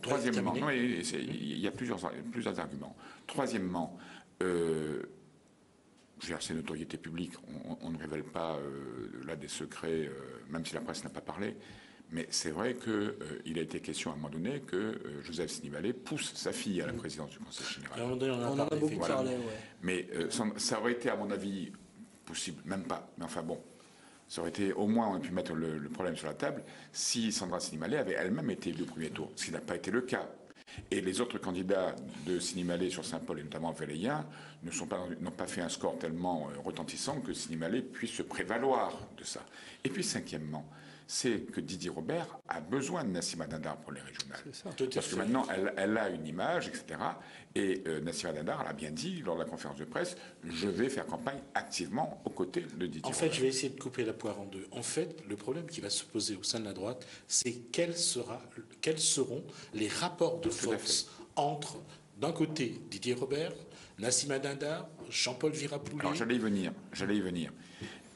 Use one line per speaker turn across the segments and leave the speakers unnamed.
troisièmement, non, il y a plusieurs arguments. Troisièmement, c'est notoriété publique, on ne révèle pas là des secrets, même si la presse n'a pas parlé. Mais c'est vrai qu'il a été question à un moment donné que Joseph Sinibalé pousse sa fille à la présidence du Conseil général.
On en a beaucoup parlé, ouais.
Mais ça aurait été, à mon avis, possible, même pas. Mais enfin bon, ça aurait été, au moins, on a pu mettre le problème sur la table si Sandra Sinibalé avait elle-même été élue au premier tour, ce qui n'a pas été le cas. Et les autres candidats de Sinibalé sur Saint-Paul, et notamment Véléien, n'ont pas fait un score tellement retentissant que Sinibalé puisse se prévaloir de ça. Et puis, cinquièmement, c'est que Didier Robert a besoin de Nassima Dindar pour les régionales. Parce que maintenant, elle a une image, etc. Et Nassima Dindar l'a bien dit lors de la conférence de presse, je vais faire campagne activement aux côtés de Didier Robert.
En fait, je vais essayer de couper la poire en deux. En fait, le problème qui va se poser au sein de la droite, c'est quels seront les rapports de force entre, d'un côté, Didier Robert, Nassima Dindar, Jean-Paul Virapoulet.
Alors, j'allais y venir.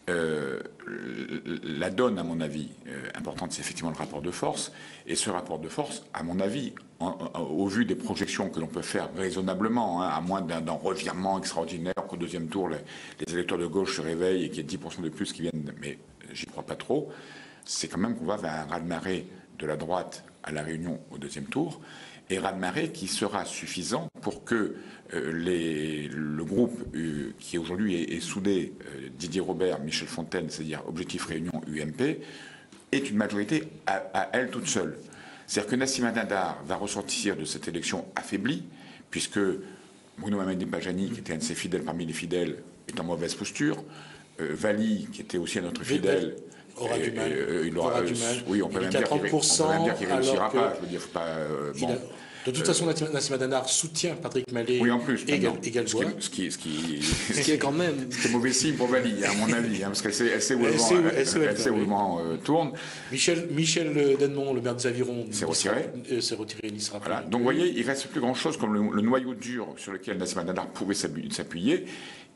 La donne, à mon avis, importante, c'est effectivement le rapport de force. Et ce rapport de force, à mon avis, au vu des projections que l'on peut faire raisonnablement, à moins d'un revirement extraordinaire qu'au deuxième tour, les électeurs de gauche se réveillent et qu'il y ait 10% de plus qui viennent, mais j'y crois pas trop, c'est quand même qu'on va vers un raz-de-marée de la droite à La Réunion au deuxième tour, et raz-de-marée qui sera suffisant pour que le groupe qui aujourd'hui est soudé, Didier Robert, Michel Fontaine, c'est-à-dire Objectif Réunion UMP, ait une majorité à elle toute seule. C'est-à-dire que Nassima Dindar va ressortir de cette élection affaiblie, puisque Bruno Mamadi Pajani, qui était un de ses fidèles parmi les fidèles, est en mauvaise posture. Valli, qui était aussi un autre fidèle,
aura du mal.
Il aura du mal. Oui, on peut même dire qu'il ne réussira pas. Je veux dire, pas. Bon.
De toute façon, Nassima Dindar soutient Patrick Mallet et Galbois.
Ce qui est quand même... Ce qui est mauvais signe pour Valli, à mon avis, parce qu'elle sait où le vent tourne.
Michel Denmont, le maire des Avirons,
s'est retiré.
Il n'y sera
voilà.
pas.
Donc, vous voyez, il ne reste plus grand-chose comme le noyau dur sur lequel Nassima Dindar pouvait s'appuyer.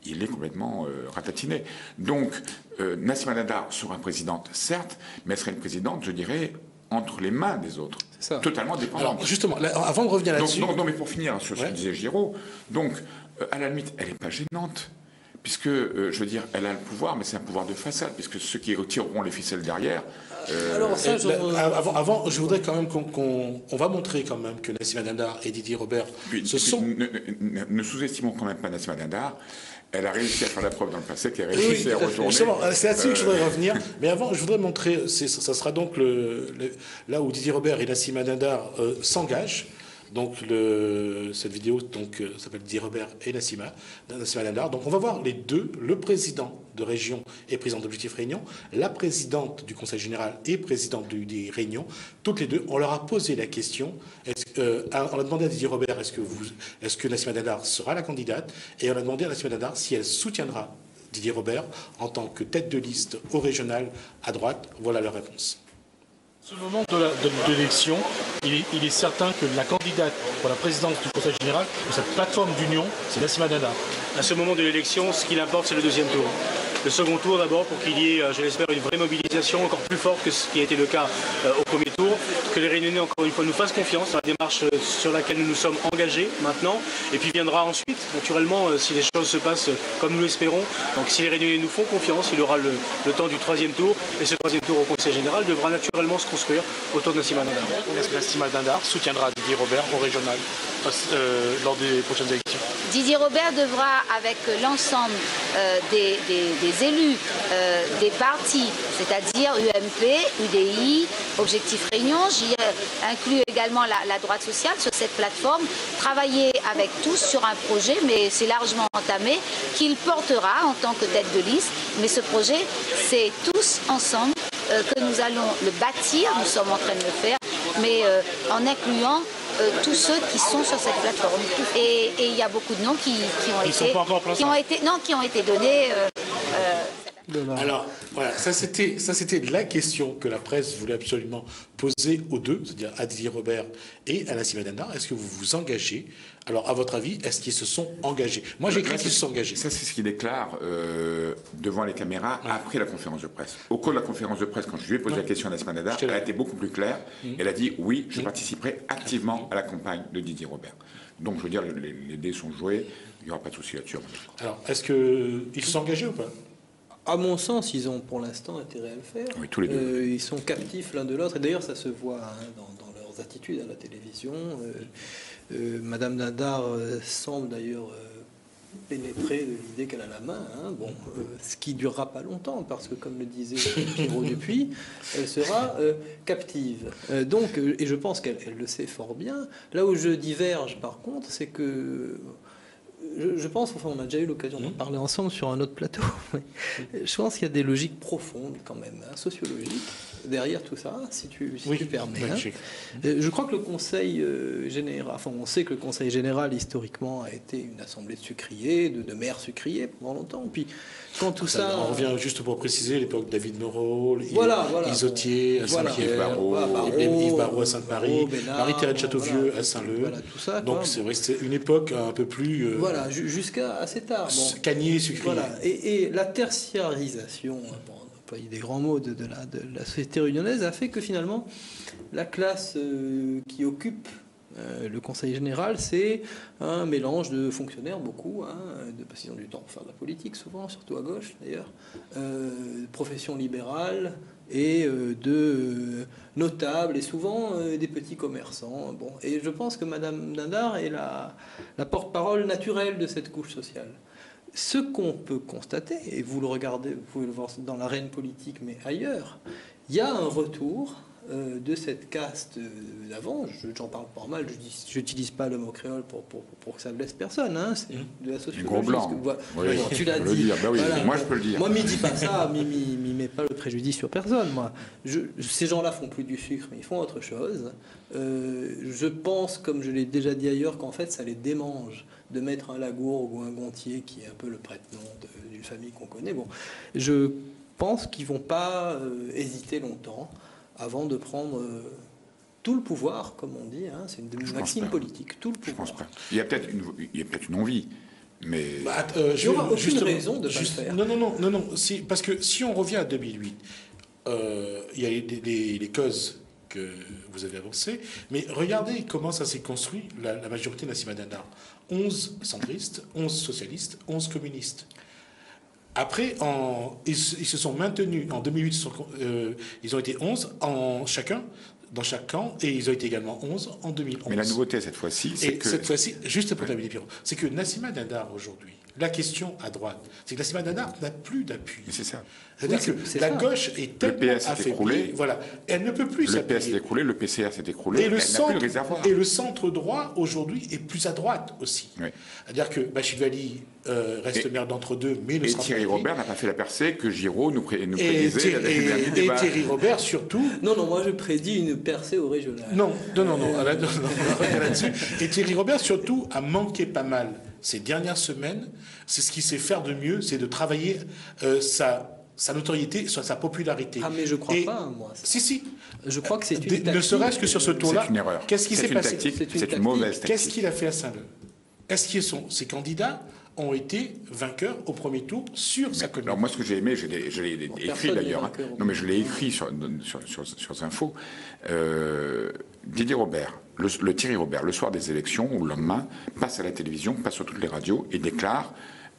Il est complètement ratatiné. Donc, Nassima Dindar sera présidente, certes, mais elle serait une présidente, je dirais, entre les mains des autres. C'est ça. Totalement dépendante.
Alors, justement, avant de revenir là-dessus...
Non, mais pour finir sur ce que disait Giraud, donc, à la limite, elle n'est pas gênante, puisque, je veux dire, elle a le pouvoir, mais c'est un pouvoir de façade, puisque ceux qui retireront les ficelles derrière...
Alors ça, avant, je voudrais quand même qu'on va montrer quand même que Nassima Dindar et Didier Robert
Ne sous-estimons quand même pas Nassima Dindar. Elle a réussi à faire la preuve dans le passé, qu'elle a réussi à retourner.
C'est là-dessus que je voudrais revenir. Mais avant, je voudrais montrer, ça sera donc là où Didier Robert et Nassima Dindar s'engagent. Donc cette vidéo s'appelle Didier Robert et Nassima Dindar. Donc on va voir les deux, le président de région et président d'Objectif Réunion, la présidente du Conseil général et présidente des Réunions, toutes les deux. On leur a posé la question, on a demandé à Didier Robert est-ce que Nassima Dindar sera la candidate, et on a demandé à Nassima Dindar si elle soutiendra Didier Robert en tant que tête de liste au régional à droite. Voilà leur réponse.
À ce moment de l'élection, il est certain que la candidate pour la présidence du Conseil général, de cette plateforme d'union, c'est Nassima Dindar.
À ce moment de l'élection, ce qu'il importe, c'est le deuxième tour. Le second tour d'abord pour qu'il y ait, je l'espère, une vraie mobilisation encore plus forte que ce qui a été le cas au premier tour, que les Réunionnais encore une fois nous fassent confiance dans la démarche sur laquelle nous nous sommes engagés maintenant, et puis viendra ensuite, naturellement, si les choses se passent comme nous l'espérons. Donc si les Réunionnais nous font confiance, il y aura le temps du troisième tour, et ce troisième tour au Conseil général devra naturellement se construire autour de Nassima Dindar.
Nassima Dindar soutiendra Didier Robert au régional lors des prochaines élections.
Didier Robert devra, avec l'ensemble des élus des partis, c'est-à-dire UMP, UDI, Objectif Réunion, j'y inclus également la droite sociale sur cette plateforme, travailler avec tous sur un projet, mais c'est largement entamé, qu'il portera en tant que tête de liste. Mais ce projet, c'est tous ensemble que nous allons le bâtir, nous sommes en train de le faire, mais en incluant tous ceux qui sont sur cette plateforme. Et il y a beaucoup de noms qui ont été donnés.
Alors, voilà, ça c'était la question que la presse voulait absolument poser aux deux, c'est-à-dire à Didier Robert et à Nassimah Dindar. Est-ce que vous vous engagez? Alors, à votre avis, est-ce qu'ils se sont engagés? Moi, j'ai cru qu'ils se sont engagés.
Ça, c'est ce qu'il déclare devant les caméras après la conférence de presse. Au cours de la conférence de presse, quand je lui ai posé la question à Nassimah Dindar, elle a été beaucoup plus claire. Elle a dit oui, je participerai activement à la campagne de Didier Robert. Donc, je veux dire, les dés sont joués. Il n'y aura pas de souci là-dessus.
Alors, est-ce qu'ils se sont engagés ou pas?
À mon sens, ils ont pour l'instant intérêt à le faire.
Oui, tous les deux.
Ils sont captifs l'un de l'autre. Et d'ailleurs, ça se voit dans leurs attitudes à la télévision. Madame Dindar semble d'ailleurs pénétrée de l'idée qu'elle a la main. Ce qui durera pas longtemps, parce que, comme le disait Giraud depuis, elle sera captive. Et je pense qu'elle le sait fort bien. Là où je diverge, par contre, c'est que... Je pense, enfin, on a déjà eu l'occasion d'en parler ensemble sur un autre plateau. Je pense qu'il y a des logiques profondes, quand même, sociologiques, derrière tout ça, si tu permets. Je crois que le Conseil général, enfin, on sait que le Conseil général, historiquement, a été une assemblée de sucriers, de maires sucriers pendant longtemps. Puis, quand tout ça.
On revient juste pour préciser l'époque David Moreau, Isotier à
Saint-Pierre,
Yves Barrault à Sainte-Marie, Marie-Thérèse Châteauvieux à Saint-Leu.
Voilà, tout ça.
Donc, c'est vrai que c'est une époque un peu plus.
Voilà, jusqu'à assez tard.
Cagné, sucrier.
Voilà. Et la tertiarisation, pour employer des grands mots de la société réunionnaise, a fait que finalement, la classe qui occupe le Conseil général, c'est un mélange de fonctionnaires, beaucoup, parce qu'ils ont du temps pour faire de la politique, souvent, surtout à gauche d'ailleurs, profession libérale et de notables, et souvent des petits commerçants. Et je pense que Madame Dindar est la porte-parole naturelle de cette couche sociale. Ce qu'on peut constater, et vous le regardez, vous pouvez le voir dans l'arène politique, mais ailleurs, il y a un retour de cette caste d'avant. J'en parle pas mal, je n'utilise pas le mot créole pour que ça blesse personne, c'est de la sociologie.
Gros blanc.
Tu l'as dit.
Voilà. Moi, je peux le dire.
Moi, m'y dis pas ça, m'y mets pas le préjudice sur personne. Moi, ces gens-là font plus du sucre, mais ils font autre chose. Je pense, comme je l'ai déjà dit ailleurs, qu'en fait, ça les démange de mettre un Lagourgue ou un Gontier, qui est un peu le prête-nom d'une famille qu'on connaît. Je pense qu'ils vont pas hésiter longtemps avant de prendre tout le pouvoir, comme on dit, c'est une maxime politique, tout le pouvoir.
Je pense pas. Il y a peut-être une envie, mais...
il n'y aura aucune raison de ne pas le faire.
Non. Parce que si on revient à 2008, il y a les causes que vous avez avancées, mais regardez comment ça s'est construit, la majorité de Nassimah Dindar. 11 centristes, 11 socialistes, 11 communistes. Après, ils se sont maintenus. En 2008, ils ont été 11 dans chaque camp, et ils ont été également 11 en 2011.
Mais la nouveauté cette fois-ci, c'est que...
cette fois-ci, juste pour terminer, Pierrot, c'est que Nassimah Dindar, aujourd'hui, la question à droite, c'est que Nassimah Dindar n'a plus d'appui.
C'est ça.
C'est-à-dire que la gauche est tellement affaiblie. Voilà. Elle ne peut plus s'appuyer.
Le PS s'est écroulé, le PCR s'est écroulé, elle n'a plus le réservoir.
Et le centre droit, aujourd'hui, est plus à droite aussi.
Oui.
C'est-à-dire que Bachivali reste maire d'entre-deux, mais ne sera pas
Thierry Robert n'a pas fait la percée que Giraud nous prédisait.
Et Thierry Robert, surtout...
Non, moi, je prédis une percée au régional.
Non. Là-dessus. Et Thierry Robert, surtout, a manqué pas mal ces dernières semaines. C'est ce qu'il sait faire de mieux, c'est de travailler sa notoriété, sa popularité.
Ah, mais je crois pas, moi.
Si.
Je crois que c'est une tactique.
Ne serait-ce que sur ce tour-là.
C'est une erreur.
Qu'est-ce qui s'est passé?
C'est une mauvaise tactique.
Qu'est-ce qu'il a fait à Saint-Leu? Est-ce que ses candidats ont été vainqueurs au premier tour sur sa commune?
Alors moi, ce que j'ai aimé, je l'ai écrit d'ailleurs. Non, mais je l'ai écrit sur Info. Didier Robert, le Thierry Robert, le soir des élections ou le lendemain, passe à la télévision, passe sur toutes les radios et déclare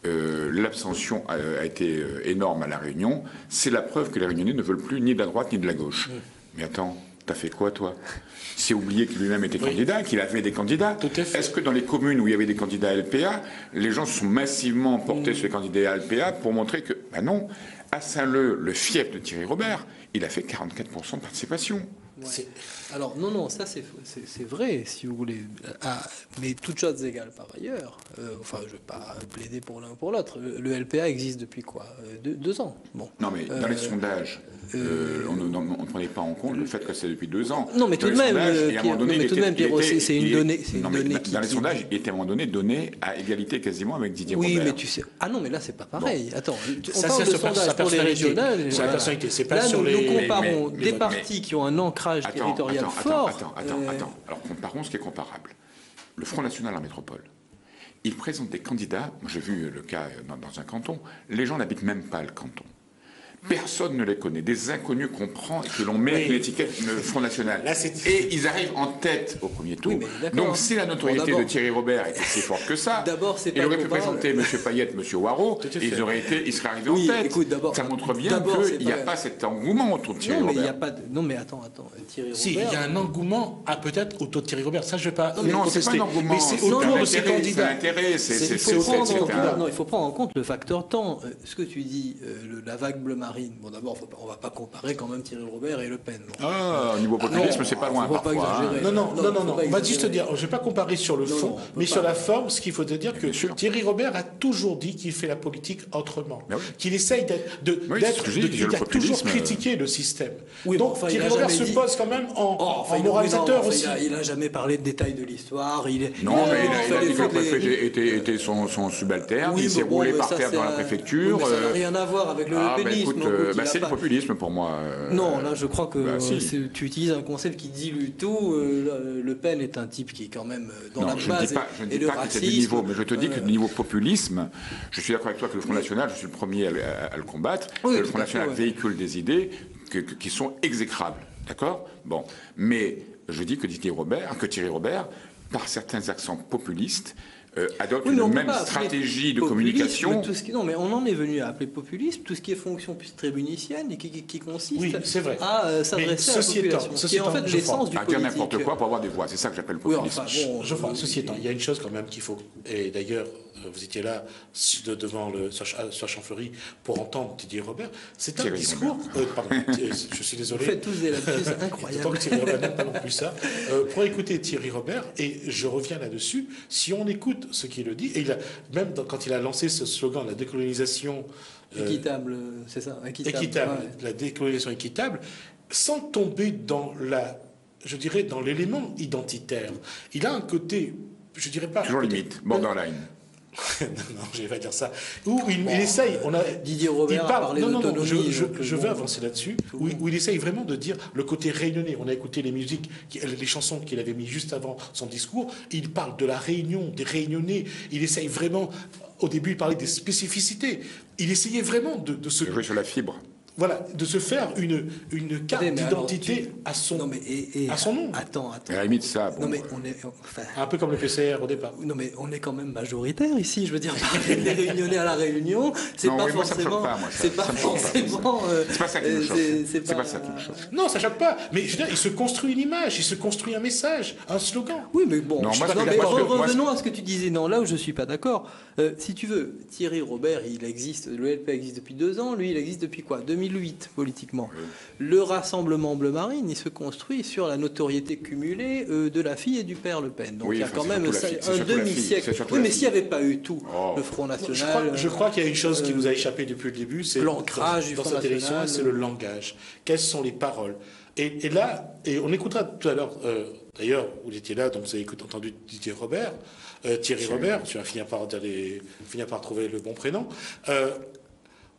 l'abstention a été énorme à La Réunion. C'est la preuve que les Réunionnais ne veulent plus ni de la droite ni de la gauche. Mais attends, t'as fait quoi, toi? C'est oublié qu'il lui-même était candidat, qu'il avait des candidats. Est-ce que dans les communes où il y avait des candidats à LPA, les gens se sont massivement portés sur les candidats à LPA pour montrer que, non, à Saint-Leu, le fief de Thierry Robert, il a fait 44% de participation.
C'est-
Alors non, ça c'est vrai, si vous voulez. Mais toutes choses égales par ailleurs. Enfin, je ne vais pas plaider pour l'un ou pour l'autre. Le LPA existe depuis quoi 2 ans. Bon.
Non, mais dans les sondages, on ne prenait pas en compte le fait que c'est depuis 2 ans.
Non, mais tout de même, Pierrot, c'est une donnée.
Dans les sondages, il était à un moment donné donné à égalité quasiment avec Didier
Oui,
Robert.
mais tu sais. Ah non, mais là c'est pas pareil.
Bon.
Attends, on
Ça,
parle
c'est
de
sur
sondage
sa
pour les
personnalité.
régionales.
Sur la
voilà.
personnalité, c'est pas
Là,
sur
nous
les.
comparons
mais-
des partis qui ont un ancrage territorial fort.
Attends. Alors comparons ce qui est comparable. Le Front National en métropole. Il présente des candidats. Moi, j'ai vu le cas dans un canton. Les gens n'habitent même pas le canton. Personne ne les connaît. Des inconnus qu'on prend et que l'on met avec l'étiquette le Front National.
Là, c'est-
Et ils arrivent en tête au premier tour.
Oui, mais d'accord.
Donc si la notoriété
Bon, d'abord-
de Thierry Robert était si forte que ça,
D'abord, c'est
il
pas
aurait pu
comparable.
présenter M. Payette, M. Waro,
Tout à
et
fait.
ils seraient arrivés
Oui,
en tête.
écoute, d'abord-
Ça montre bien
d'abord, c'est
qu'il n'y a
pas-
pas cet engouement autour de Thierry
Non, mais il n'y a
Robert.
pas de. Non, mais attends. Thierry
Si, il
Robert.
y a un engouement peut-être autour de Thierry Robert. Ça, je ne vais pas
Non, c'est pas
contester.
un engouement.
Mais c'est
c'est
autour
un
de ces
intérêt,
candidats.
C'est un intérêt.
Il
C'est
faut prendre en compte le facteur temps. Ce que tu dis, la vague bleu marine. Bon, d'abord, on va pas comparer quand même Thierry Robert et Le Pen. Bon.
Ah, au niveau populisme, c'est pas loin
faut pas
parfois. hein.
exagérer.
Non,
faut pas
on va juste
exagérer.
dire, je ne vais pas comparer sur le
Non,
fond,
non, on peut
mais
pas.
sur la forme, ce qu'il faut te dire que
Bien sûr.
Thierry Robert a toujours dit qu'il fait la politique autrement,
Ben oui.
qu'il essaye
Oui, c'est ce que j'ai dit,
il
le
a toujours
populisme,
critiqué le système.
Oui,
Donc
mais enfin, il
Thierry
a
Robert
jamais
se
dit-
pose quand même en moralisateur aussi.
Il n'a jamais parlé de détails de l'histoire.
Non, mais il a
fait
dit que le
les-
préfet était son subalterne,
Oui,
il s'est
mais bon,
roulé
mais
par
ça,
terre
c'est
dans la
un-
préfecture.
Oui, mais ça n'a rien à voir avec le pénisme.
Écoute, c'est le populisme pour moi.
Non, là, je crois que
si.
tu utilises un concept qui dilue tout. Le Pen est un type qui est quand même dans la
Non, je ne
base
dis pas,
et le
que c'est du
racisme.
niveau, mais je te dis que du niveau populisme, je suis d'accord avec toi que le Front National, je suis le premier à le combattre,
Oui,
que le
tout
Front
à fait,
National
ouais.
véhicule des idées qui sont exécrables, d'accord? Bon, mais je dis que Thierry Robert, par certains accents populistes, adopte
Oui, mais on
une
peut
même
pas appeler
stratégie de
populisme
communication.
tout ce qui... Non, mais on en est venu à appeler populisme tout ce qui est fonction tribunicienne et qui consiste
Oui, c'est vrai.
à s'adresser à la
ceci étant,
population. Qui est en fait
je
l'essence du
À dire
politique.
n'importe quoi pour avoir des voix, c'est ça que j'appelle
Oui,
populisme.
enfin, bon,
Je crois, ceci étant, il y a une chose quand même qu'il faut, et d'ailleurs, vous étiez là devant le Champfleury pour entendre Didier Robert, c'est un
Thierry
discours, pardon, je suis désolé.
Vous faites tous des lapsus
D'autant
incroyables.
que Thierry Robert n'aime pas non plus ça. Pour écouter Thierry Robert, et je reviens là-dessus, si on écoute ce qu'il le dit, et quand il a lancé ce slogan, la décolonisation
Équitable, c'est ça,
équitable,
ouais.
la décolonisation équitable, sans tomber dans je dirais, dans l'élément identitaire. Il a un côté, je dirais pas...
Toujours limite, borderline.
non, je vais pas dire ça. Où il essaye.
Didier Robert a parlé d'autonomie.
Je veux avancer là-dessus. Où il essaye vraiment de dire le côté réunionnais. On a écouté les musiques, les chansons qu'il avait mis juste avant son discours. Il parle de la Réunion, des Réunionnais. Il essaye vraiment. Au début, il parlait des spécificités. Il essayait vraiment de se.
Jouer sur la fibre.
Voilà, de se faire une carte
Mais alors,
d'identité à son nom.
Attends.
À la limite, ça. Bon,
Non, mais on est. Enfin,
Un peu comme le PCR au départ.
non, mais on est quand même majoritaire ici. Je veux dire, parler des Réunionnais à la Réunion, c'est
Non,
pas
oui, moi, ça me choque
forcément.
pas, moi, ça.
C'est pas
Ça me choque pas.
forcément.
c'est pas ça qui me choque.
c'est
C'est pas ça qui me choque.
Non, ça choque pas. Mais je veux dire, il se construit une image, il se construit un message, un slogan.
Oui, mais bon.
Non, moi, ce que
mais
j'apporte, moi,
revenons à ce que tu disais. Non, là où je suis pas d'accord. Si tu veux, Thierry Robert, il existe. Le LP existe depuis 2 ans. Lui, il existe depuis quoi 2008, politiquement. Le Rassemblement Bleu Marine, il se construit sur la notoriété cumulée de la fille et du père Le Pen. Donc
Oui,
il y a
enfin,
quand
c'est
même
surtout la fille, c'est
un
surtout la fille,
demi-siècle.
c'est surtout
Oui,
la
mais
fille.
s'il n'y avait pas eu tout,
Oh.
le Front
Je
National.
crois qu'il y a une chose qui nous a échappé depuis le début, c'est
L'ancrage du
dans
Front
cette élection,
National.
c'est le langage. Quelles sont les paroles? Et là, on écoutera tout à l'heure, d'ailleurs, vous étiez là, donc vous avez entendu Didier Robert, Thierry Robert, tu vas finir par trouver le bon prénom.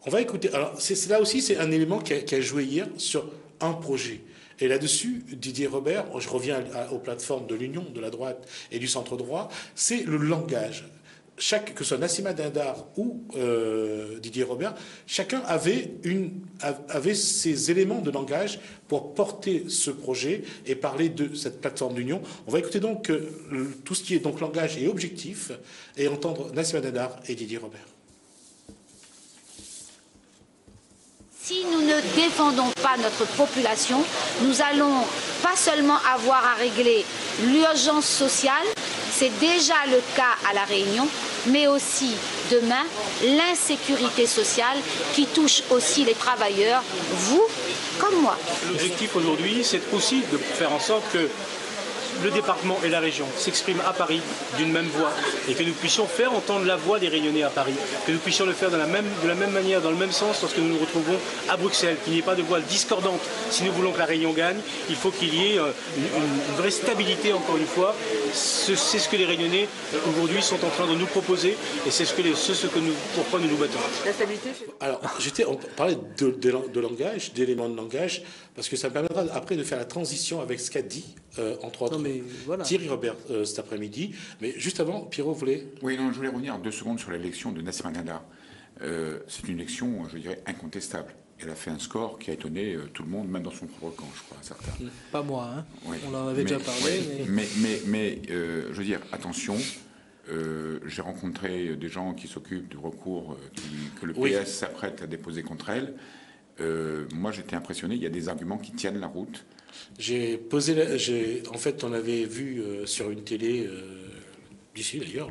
On va écouter. Alors, là aussi, c'est un élément qui a joué hier sur un projet. Et là-dessus, Didier Robert, je reviens aux plateformes de l'Union, de la droite et du centre droit, c'est le langage. Que ce soit Nassima Dindar ou Didier Robert, chacun avait ses éléments de langage pour porter ce projet et parler de cette plateforme d'union. On va écouter donc tout ce qui est donc langage et objectif et entendre Nassima Dindar et Didier Robert.
Si nous ne défendons pas notre population, nous allons pas seulement avoir à régler l'urgence sociale, c'est déjà le cas à La Réunion, mais aussi demain l'insécurité sociale qui touche aussi les travailleurs, vous comme moi.
L'objectif aujourd'hui, c'est aussi de faire en sorte que le département et la région s'expriment à Paris d'une même voix et que nous puissions faire entendre la voix des Réunionnais à Paris, que nous puissions le faire de la même manière, dans le même sens lorsque nous nous retrouvons à Bruxelles, qu'il n'y ait pas de voix discordante. Si nous voulons que la Réunion gagne, il faut qu'il y ait une vraie stabilité, encore une fois. C'est ce que les Réunionnais aujourd'hui sont en train de nous proposer et c'est pourquoi nous nous battons.
La stabilité.
Alors, on parlait de langage, d'éléments de langage, parce que ça me permettra après de faire la transition avec ce qu'a dit, entre autres,
voilà.
Thierry Robert cet après-midi. Mais juste avant, Pierrot voulait...
Oui, non, je voulais revenir 2 secondes sur l'élection de Nassima Dindar. C'est une élection, je dirais, incontestable. Elle a fait un score qui a étonné tout le monde, même dans son propre camp, je crois, certains.
Pas moi, hein.
Oui.
On en avait déjà parlé.
Mais je veux dire, attention, j'ai rencontré des gens qui s'occupent du recours que le PS s'apprête à déposer contre elle. Moi, j'étais impressionné. Il y a des arguments qui tiennent la route.
En fait, on avait vu sur une télé, d'ici d'ailleurs,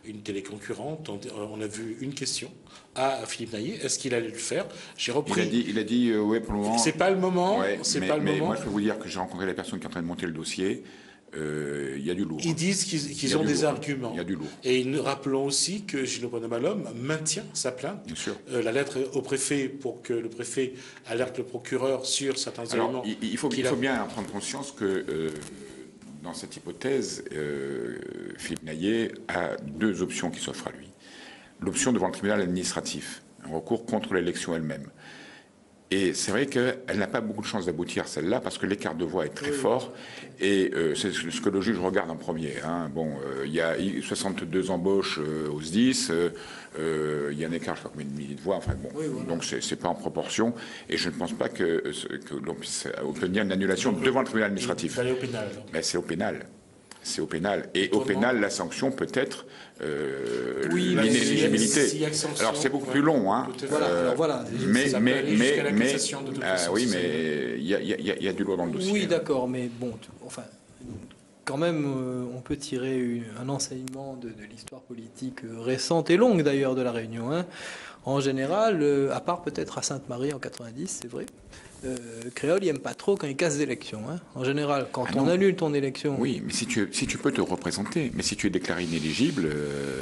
une télé concurrente, on a vu une question à Philippe Naillet. Est-ce qu'il allait le faire? J'ai repris.
Il a dit ouais, pour le moment.
C'est pas le moment.
Ouais, mais
moment.
moi, je peux vous dire que j'ai rencontré les personnes qui sont en train de monter le dossier. Il y a du lourd.
Ils disent qu'ils ont des arguments.
Il y a du lourd.
Et nous rappelons aussi que Gilles Bonhomme maintient sa plainte.
Bien sûr.
La lettre au préfet pour que le préfet alerte le procureur sur certains éléments.
Il faut bien prendre conscience que dans cette hypothèse, Philippe Naillet a 2 options qui s'offrent à lui. L'option devant le tribunal administratif, un recours contre l'élection elle-même. Et c'est vrai qu'elle n'a pas beaucoup de chances d'aboutir, celle-là, parce que l'écart de voix est très fort. Et c'est ce que le juge regarde en premier. Hein. Bon, il y a 62 embauches aux SDIS, il y a un écart, je ne sais pas combien de milliers de voix. Enfin bon, donc c'est pas en proportion. Et je ne pense pas que l'on puisse obtenir une annulation devant le tribunal administratif.
Il fallait au pénal.
Mais c'est au pénal. C'est au pénal. Et au pénal, la sanction peut être l'inéligibilité. Alors c'est beaucoup plus long, hein.
Voilà.
Mais il y a du lourd dans le dossier.
Oui, d'accord, mais bon, enfin, quand même, on peut tirer un enseignement de l'histoire politique récente et longue d'ailleurs de la Réunion. Hein. En général, à part peut-être à Sainte-Marie en 90, c'est vrai. Créole, il n'aime pas trop quand il casse des élections. Hein. En général, quand on annule ton élection...
Oui, mais si tu peux te représenter, mais si tu es déclaré inéligible,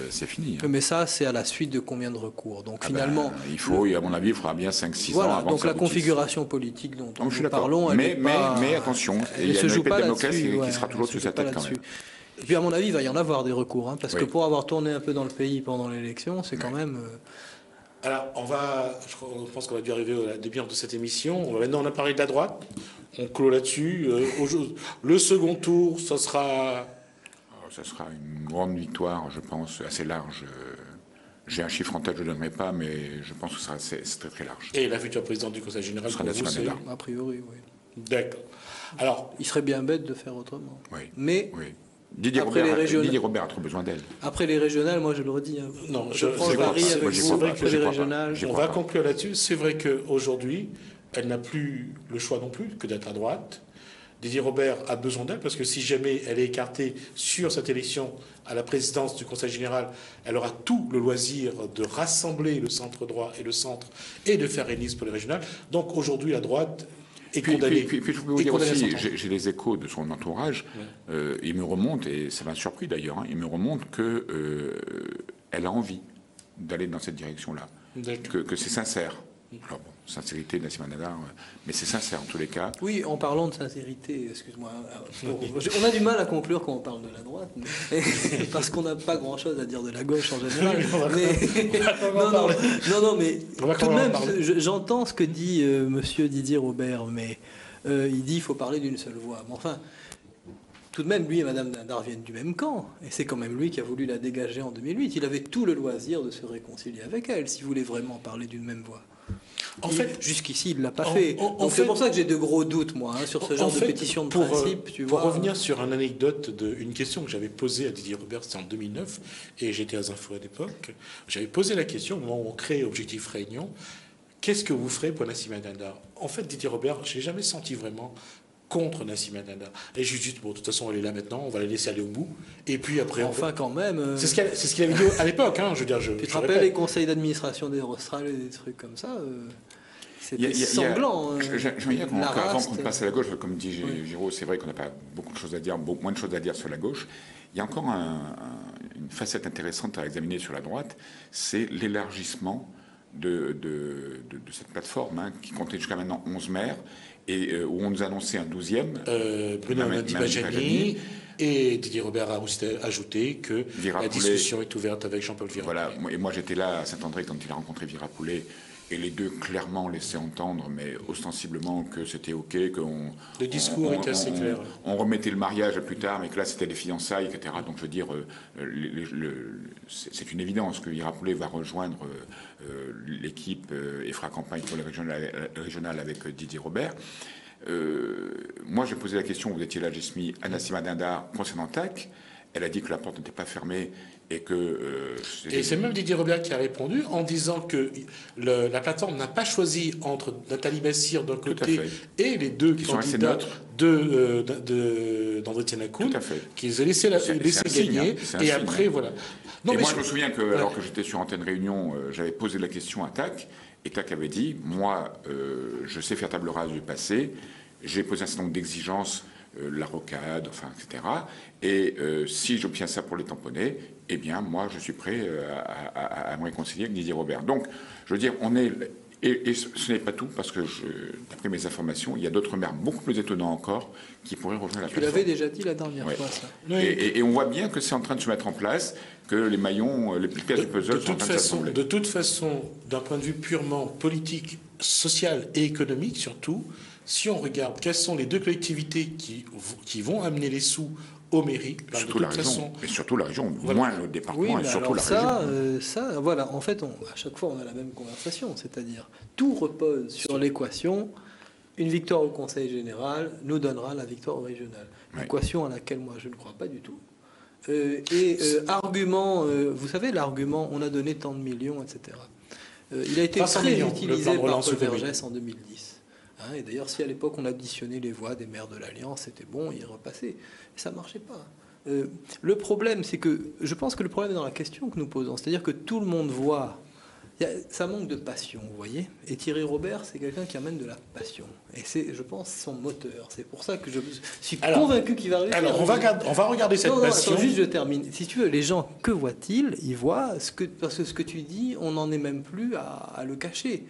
c'est fini. Hein.
Mais ça, c'est à la suite de combien de recours? Donc finalement...
à mon avis, il faudra bien 5-6 ans avant
donc
que ça
la
aboutisse.
configuration politique dont nous parlons...
Mais attention, il y a une épée de Damoclès qui sera toujours sur sa tête quand même.
Et puis à mon avis, il va y en avoir des recours, hein, parce que pour avoir tourné un peu dans le pays pendant l'élection, c'est quand même...
Alors, je pense qu'on va dû arriver au début de cette émission. Maintenant, on a parlé de la droite. On clôt là-dessus. Le second tour, ça sera...
Ça sera une grande victoire, je pense, assez large. J'ai un chiffre en tête, je ne le donnerai pas, mais je pense que c'est très très large.
Et la future présidente du Conseil général
sera Nassima Dindar.
A priori, oui.
D'accord. Alors,
il serait bien bête de faire autrement.
Oui.
Mais...
Oui. Didier Robert a trop besoin d'elle.
Après les régionales, moi je le redis.
Non,
je prends le pari avec vous. Après les régionales,
on va conclure là-dessus. C'est vrai qu'aujourd'hui, elle n'a plus le choix non plus que d'être à droite. Didier Robert a besoin d'elle parce que si jamais elle est écartée sur cette élection à la présidence du Conseil général, elle aura tout le loisir de rassembler le centre droit et le centre et de faire une liste pour les régionales. Donc aujourd'hui, la droite...
Puis je peux vous dire aussi, j'ai les échos de son entourage. Il me remonte, et ça m'a surpris d'ailleurs, hein, il me remonte qu'elle a envie d'aller dans cette direction-là, que c'est sincère. Alors bon, sincérité de Nassima Dindar, mais c'est sincère en tous les cas.
Oui, en parlant de sincérité, excuse-moi, on a du mal à conclure quand on parle de la droite, parce qu'on n'a pas grand-chose à dire de la gauche en général. Non, mais tout de même, j'entends ce que dit Monsieur Didier Robert, mais il dit qu'il faut parler d'une seule voix. Mais enfin, tout de même, lui et Madame Dindar viennent du même camp, et c'est quand même lui qui a voulu la dégager en 2008. Il avait tout le loisir de se réconcilier avec elle, s'il voulait vraiment parler d'une même voix. En fait, jusqu'ici, il ne l'a pas fait. Donc c'est pour ça que j'ai de gros doutes, moi, hein, sur ce genre de pétition de principe.
Pour revenir sur une anecdote, une question que j'avais posée à Didier Robert, c'était en 2009, et j'étais à Zinfo à l'époque. J'avais posé la question, au moment où on crée Objectif Réunion, qu'est-ce que vous ferez pour Nassima Dindar? En fait, Didier Robert, je ne l'ai jamais senti vraiment contre Nassima Dindar. Et je lui dis, bon, de toute façon, elle est là maintenant, on va la laisser aller au bout. Et puis après...
quand même...
C'est ce qu'il avait dit à l'époque, hein, je veux dire...
Tu te rappelles les conseils d'administration des Austral et des trucs comme ça C'était sanglant.
J'aimerais bien qu'avant qu'on passe à la gauche, comme dit Giraud, c'est vrai qu'on n'a pas beaucoup de choses à dire, beaucoup moins de choses à dire sur la gauche. Il y a encore une facette intéressante à examiner sur la droite, c'est l'élargissement de cette plateforme qui comptait jusqu'à maintenant 11 maires et où on nous annonçait un 12e.
Bruno Madi-Bajani et Didier Robert a aussi ajouté que la discussion est ouverte avec Jean-Paul Virapoulet.
Voilà, et moi j'étais là à Saint-André quand il a rencontré Virapoulet. Et les deux clairement laissaient entendre, mais ostensiblement, que c'était OK, qu'on...
Le discours était assez clair.
On remettait le mariage plus tard, mais que là, c'était les fiançailles, etc. Donc, je veux dire, c'est une évidence que Virapoulet va rejoindre l'équipe et fera campagne pour les régionales avec Didier Robert. Moi, j'ai posé la question, vous étiez là, Jesmi, à Nassima Dindar, concernant TAC. Elle a dit que la porte n'était pas fermée et que...
et c'est même Didier Robert qui a répondu en disant que la plateforme n'a pas choisi entre Nathalie Bassire d'un côté et les deux qui candidats d'André Tienakoun, qu'ils aient laissé gagner. Et après, voilà.
Non, et moi, je me souviens que, alors que j'étais sur Antenne Réunion, j'avais posé la question à TAC, et TAC avait dit, moi, je sais faire table rase du passé, j'ai posé un certain nombre d'exigences, la rocade, enfin, etc. Et si j'obtiens ça pour les tamponner, eh bien, moi, je suis prêt à me réconcilier avec Didier Robert. Donc, je veux dire, on est... Et ce n'est pas tout, parce que, d'après mes informations, il y a d'autres maires beaucoup plus étonnants encore qui pourraient rejoindre la plateforme.
Tu l'avais déjà dit la dernière fois, ça.
Et on voit bien que c'est en train de se mettre en place, que les maillons, les pièces du puzzle sont en train de s'assembler.
De toute façon, d'un point de vue purement politique, social et économique surtout, si on regarde quelles sont les deux collectivités qui vont amener les sous aux mairies,
surtout la région, et surtout la région, moins le département, et surtout la région.
Ça, voilà, en fait, à chaque fois, on a la même conversation, c'est-à-dire tout repose sur l'équation. Une victoire au Conseil général nous donnera la victoire au régional. Équation à laquelle moi je ne crois pas du tout. Argument, vous savez, l'argument, on a donné tant de millions, etc. Il a été très utilisé par Paul Vergès en 2010. Et d'ailleurs, si à l'époque on additionnait les voix des maires de l'Alliance, c'était bon, il repassait. Ça ne marchait pas. Le problème, c'est que je pense que le problème est dans la question que nous posons. C'est-à-dire que tout le monde voit. Ça manque de passion, vous voyez. Et Thierry Robert, c'est quelqu'un qui amène de la passion. Et c'est, je pense, son moteur. C'est pour ça que je suis convaincu qu'il va réussir.
Alors, on va regarder cette passion.
Attends, juste, je termine. Si tu veux, les gens, que voient-ils? Ils voient parce que ce que tu dis, on n'en est même plus à le cacher.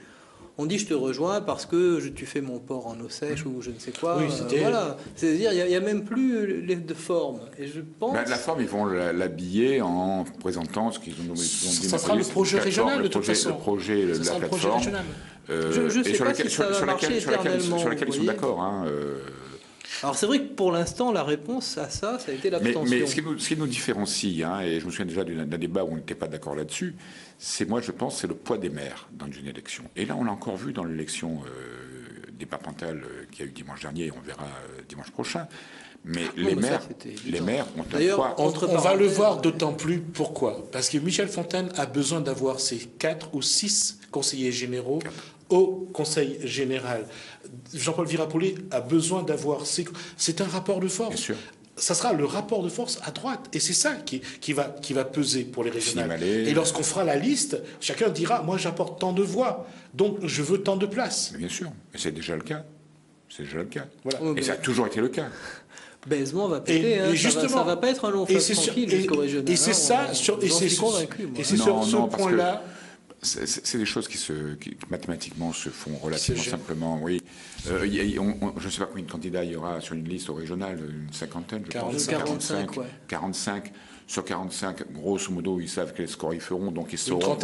On dit je te rejoins parce que tu fais mon porc en eau sèche ou je ne sais quoi.
Oui,
voilà. C'est-à-dire il n'y a même plus de forme. Et je pense...
la forme, ils vont l'habiller en présentant ce qu'ils ont dit.
Ça sera le projet régional de toute façon.
Le projet, la plateforme.
Je sais pas si ça va marcher éternellement.
Sur laquelle ils sont d'accord.
Alors c'est vrai que pour l'instant, la réponse à ça a été l'abstention.
Mais ce qui nous différencie, et je me souviens déjà d'un débat où on n'était pas d'accord là-dessus, c'est le poids des maires dans une élection. Et là, on l'a encore vu dans l'élection départementale qu'il y a eu dimanche dernier, et on verra dimanche prochain. Mais les maires ont un poids.
On va le voir d'autant plus. Pourquoi? Parce que Michel Fontaine a besoin d'avoir ses 4 ou 6 conseillers généraux au Conseil général. Jean-Paul Virapoulet a besoin d'avoir ses... C'est un rapport de force. Bien sûr. Ça sera le rapport de force à droite. Et c'est ça qui va peser pour les régionales. Et lorsqu'on fera la liste, chacun dira, moi j'apporte tant de voix, donc je veux tant de places.
Mais bien sûr. Et c'est déjà le cas. Voilà. Et ça a toujours été le cas.
Baisement va péter, ça va pas être un long fleuve tranquille jusqu'au régional.
Et c'est ça, et c'est sur ce point-là...
C'est des choses qui mathématiquement se font relativement simplement. Oui, je ne sais pas combien de candidats il y aura sur une liste au régional, une cinquantaine, je pense. 45. Sur 45, grosso modo, ils savent quel score ils feront, donc ils sauront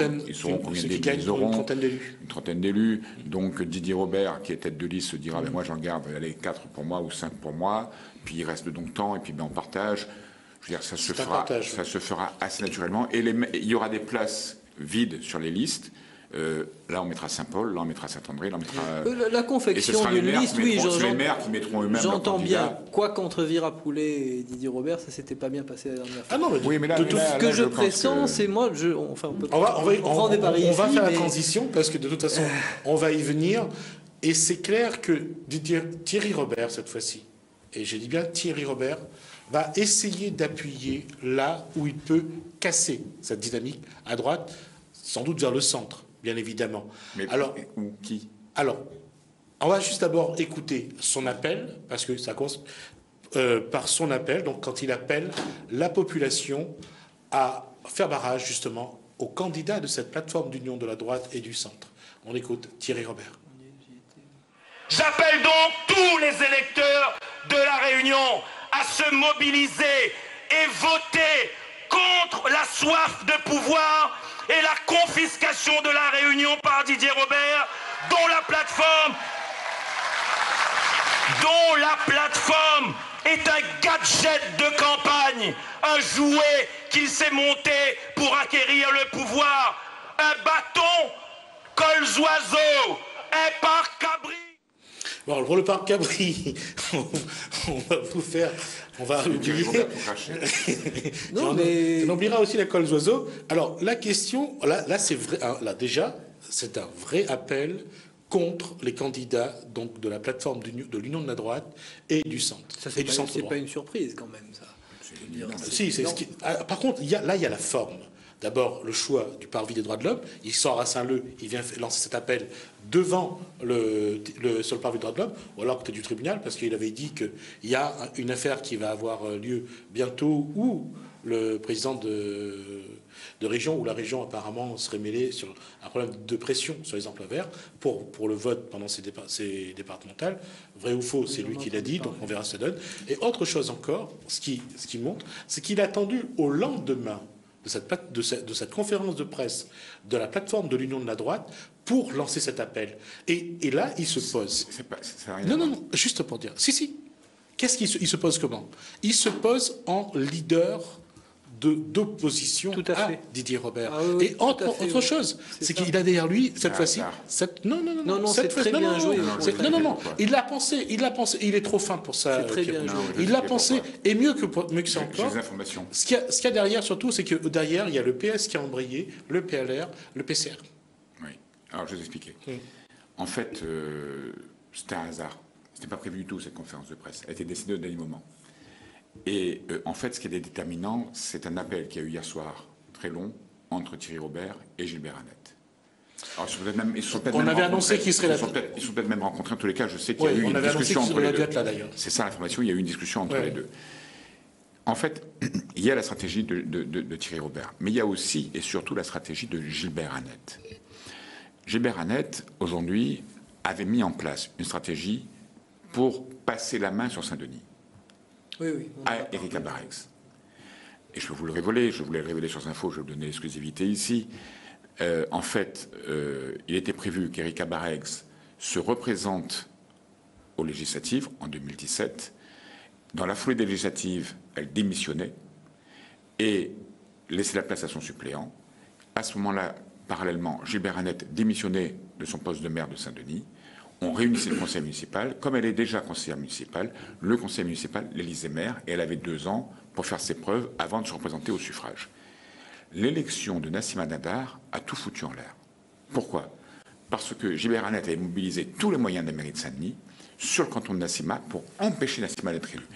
combien d'élus ils auront. Une trentaine d'élus. Donc Didier Robert, qui est tête de liste, se dira moi j'en garde 4 pour moi ou 5 pour moi, puis il reste donc tant, et puis on partage. Je veux dire, ça se fera assez naturellement. Et il y aura des places vides sur les listes. Là, on mettra Saint-Paul, là, on mettra Saint-André, là, on mettra...
La confection d'une liste, oui,
les maires qui mettront eux-mêmes
j'entends bien. Quoi qu'entre Virapoulet et Didier Robert, ça s'était pas bien passé la dernière fois.
Ah non, mais
oui, mais là,
ce que je pressens, c'est moi... on
va faire la transition, parce que de toute façon, on va y venir. Et c'est clair que Thierry Robert, cette fois-ci, et je dis bien Thierry Robert, va essayer d'appuyer là où il peut casser cette dynamique à droite, sans doute vers le centre, bien évidemment.
Mais qui
Alors, on va juste d'abord écouter son appel, parce que ça commence par son appel, donc quand il appelle la population à faire barrage justement aux candidats de cette plateforme d'union de la droite et du centre. On écoute Thierry Robert.
J'appelle donc tous les électeurs de La Réunion à se mobiliser et voter contre la soif de pouvoir et la confiscation de La Réunion par Didier Robert, dont la plateforme est un gadget de campagne, un jouet qu'il s'est monté pour acquérir le pouvoir, un bâton col-oiseaux, un parc cabri.
Bon, pour le parc Cabri, on va oublier.
Non, mais
On oubliera aussi la colle oiseaux. Alors la question, là c'est vrai, là déjà, c'est un vrai appel contre les candidats donc de la plateforme de l'Union de la droite et du centre.
ça,
et du centre
c'est
droit.
pas une surprise quand même, ça.
Si, c'est par contre, il y a la forme. D'abord, le choix du Parvis des droits de l'homme. Il sort à Saint-Leu, il vient lancer cet appel devant sur le Parvis des droits de l'homme, ou alors côté du tribunal, parce qu'il avait dit qu'il y a une affaire qui va avoir lieu bientôt où le président de région, où la région apparemment serait mêlée sur un problème de pression sur les emplois verts pour le vote pendant ces départementales. Vrai ou faux, c'est lui qui l'a dit, donc on verra ce que ça donne. Et autre chose encore, ce qui montre, c'est qu'il a attendu au lendemain de cette conférence de presse de la plateforme de l'Union de la droite pour lancer cet appel. Et là, il se pose. Non, juste pour dire. Si. Qu'est-ce qu'il se pose comment? Il se pose en leader d'opposition à Didier Robert.
Ah, oui,
et autre chose, c'est qu'il a derrière lui, cette fois-ci... Non,
c'est très bien joué.
Non, il l'a pensé, il est trop fin pour ça.
C'est très bien joué.
Il l'a pensé, et mieux que ça encore...
J'ai des informations.
Ce qu'il y a derrière, surtout, c'est que derrière, il y a le PS qui a embrayé, le PLR, le PCR.
Oui. Alors, je vais vous expliquer. En fait, c'était un hasard. Ce n'était pas prévu du tout, cette conférence de presse. Elle a été décidée au dernier moment. Et en fait, ce qui est déterminant, c'est un appel qu'il y a eu hier soir, très long, entre Thierry Robert et Gilbert Annette. Alors,
on avait annoncé qu'ils seraient là.
Ils sont peut-être même rencontrés en tous les cas. Je sais qu'il y a eu une discussion entre les deux. C'est ça l'information, il y a eu une discussion entre les deux. En fait, il y a la stratégie de Thierry Robert, mais il y a aussi et surtout la stratégie de Gilbert Annette. Gilbert Annette, aujourd'hui, avait mis en place une stratégie pour passer la main sur Saint-Denis.
Oui.
À Erika Barrex. Et je peux vous le révéler, je voulais le révéler sur Info, je vais vous donner l'exclusivité ici. En fait, il était prévu qu'Erika Barrex se représente aux législatives en 2017. Dans la foulée des législatives, elle démissionnait et laissait la place à son suppléant. À ce moment-là, parallèlement, Gilbert Annette démissionnait de son poste de maire de Saint-Denis. On réunissait le conseil municipal. Comme elle est déjà conseillère municipale, le conseil municipal l'élisait maire et elle avait 2 ans pour faire ses preuves avant de se représenter au suffrage. L'élection de Nassima Dindar a tout foutu en l'air. Pourquoi? Parce que Gilbert Annette avait mobilisé tous les moyens de la mairie de Saint-Denis sur le canton de Nassima pour empêcher Nassima d'être élu.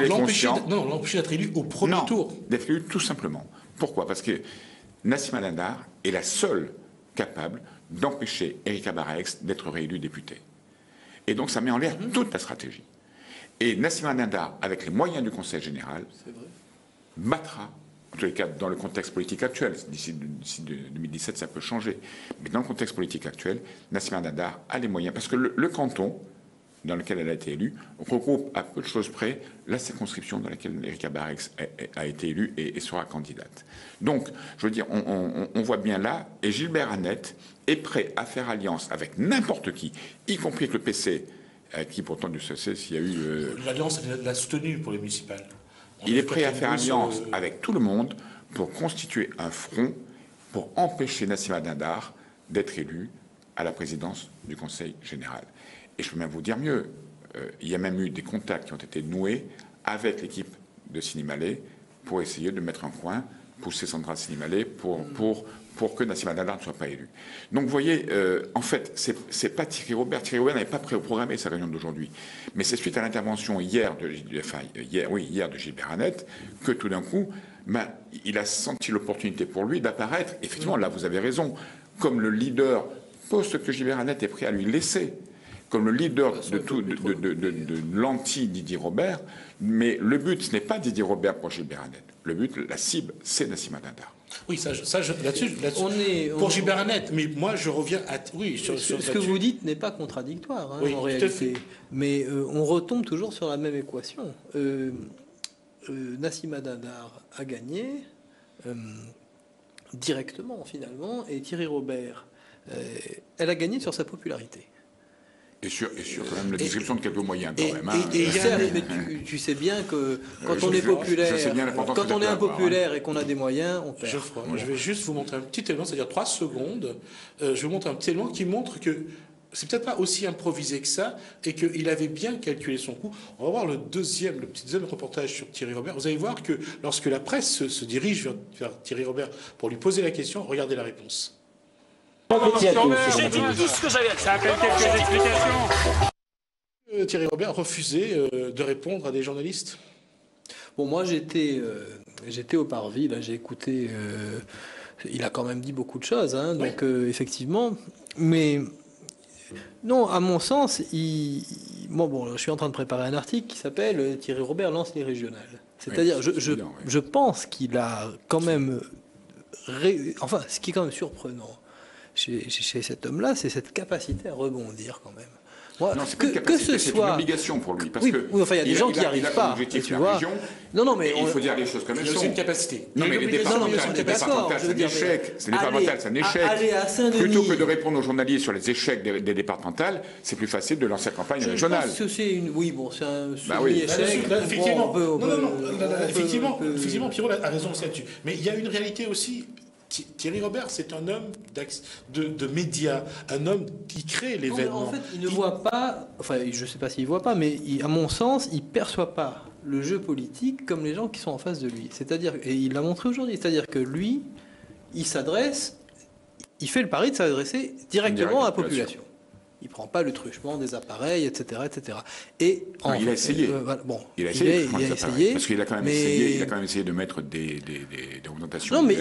L'empêcher d'être élu au premier tour.
D'être élu tout simplement. Pourquoi? Parce que Nassima Dindar est la seule capable d'empêcher Erika Barrex d'être réélue députée. Et donc ça met en l'air toute la stratégie. Et Nassima Dindar, avec les moyens du Conseil général, battra, en tous les cas dans le contexte politique actuel, d'ici 2017 ça peut changer, mais dans le contexte politique actuel, Nassima Dindar a les moyens, parce que le canton dans lequel elle a été élue regroupe à peu de choses près la circonscription dans laquelle Erika Barrex a été élue et sera candidate. Donc, je veux dire, on voit bien là, et Gilbert Annette est prêt à faire alliance avec n'importe qui, y compris avec le PC, qui pourtant du CC, s'il y a eu...
L'alliance, elle l'a soutenu pour les municipales.
Il est prêt à faire alliance avec tout le monde pour constituer un front pour empêcher Nassima Dindar d'être élu à la présidence du Conseil général. Et je peux même vous dire mieux, il y a même eu des contacts qui ont été noués avec l'équipe de Sinimalé pour essayer de mettre un coin, pousser Sandra Sinimalé pour que Nassima Dindar ne soit pas élu. Donc vous voyez, en fait, c'est pas Thierry Robert. Thierry Robert n'avait pas programmé sa réunion d'aujourd'hui. Mais c'est suite à l'intervention hier de Gilbert Annette que tout d'un coup, il a senti l'opportunité pour lui d'apparaître. Effectivement, là vous avez raison, comme le leader poste que Gilbert Annette est prêt à lui laisser, comme le leader de l'anti-Didier Robert. Mais le but, ce n'est pas Didier Robert pour Gilbert Annette. Le but, la cible, c'est Nassima Dindar.
Oui, là-dessus, pour Gilbert Annette, mais moi je reviens à... Oui,
ce que vous dites n'est pas contradictoire, hein,
oui,
en réalité. Mais on retombe toujours sur la même équation. Nassima Dindar a gagné directement, finalement, et Thierry Robert, elle a gagné sur sa popularité.
Et sur quand même la description de quelques moyens, quand même.
Mais tu sais bien que quand on est populaire, quand on est impopulaire et qu'on a des moyens, on perd.
Je vais juste vous montrer un petit élément, c'est-à-dire 3 secondes. Je vais vous montrer un petit élément qui montre que c'est peut-être pas aussi improvisé que ça et qu'il avait bien calculé son coup. On va voir le deuxième reportage sur Thierry Robert. Vous allez voir que lorsque la presse se dirige vers Thierry Robert pour lui poser la question, regardez la réponse.
J'ai dit tout ce que j'avais à dire. Ça appelle quelques explications.
Thierry Robert refusait de répondre à des journalistes.
Bon, moi j'étais au Parvis, là j'ai écouté. Il a quand même dit beaucoup de choses, hein, donc effectivement. Mais non, à mon sens, bon, je suis en train de préparer un article qui s'appelle Thierry Robert lance les régionales. C'est-à-dire, je pense qu'il a quand même. Enfin, ce qui est quand même surprenant chez cet homme-là, c'est cette capacité à rebondir quand même.
Moi, non, c'est une obligation pour lui. Parce que
enfin, il y a des gens qui n'y arrivent pas. Tu vois. Non, mais
il faut dire les choses comme elles sont.
Il y a aussi une capacité.
Non, mais les départementales, c'est un échec. C'est un échec. Plutôt que de répondre aux journalistes sur les échecs des départementales, c'est plus facile de lancer la campagne régionale.
Oui, bon, c'est un semi-échec.
Effectivement, Pierrot a raison là-dessus. Mais il y a une réalité aussi. Thierry Robert, c'est un homme de médias, un homme qui crée l'événement.
En fait, il ne voit pas, enfin, je ne sais pas s'il ne voit pas, mais à mon sens, il ne perçoit pas le jeu politique comme les gens qui sont en face de lui. C'est-à-dire, et il l'a montré aujourd'hui, c'est-à-dire que lui, il fait le pari de s'adresser directement à la population. Il ne prend pas le truchement des appareils, etc. etc. Et
il a essayé. Il a essayé. Parce qu'il a quand même essayé de mettre des représentations.
Non, mais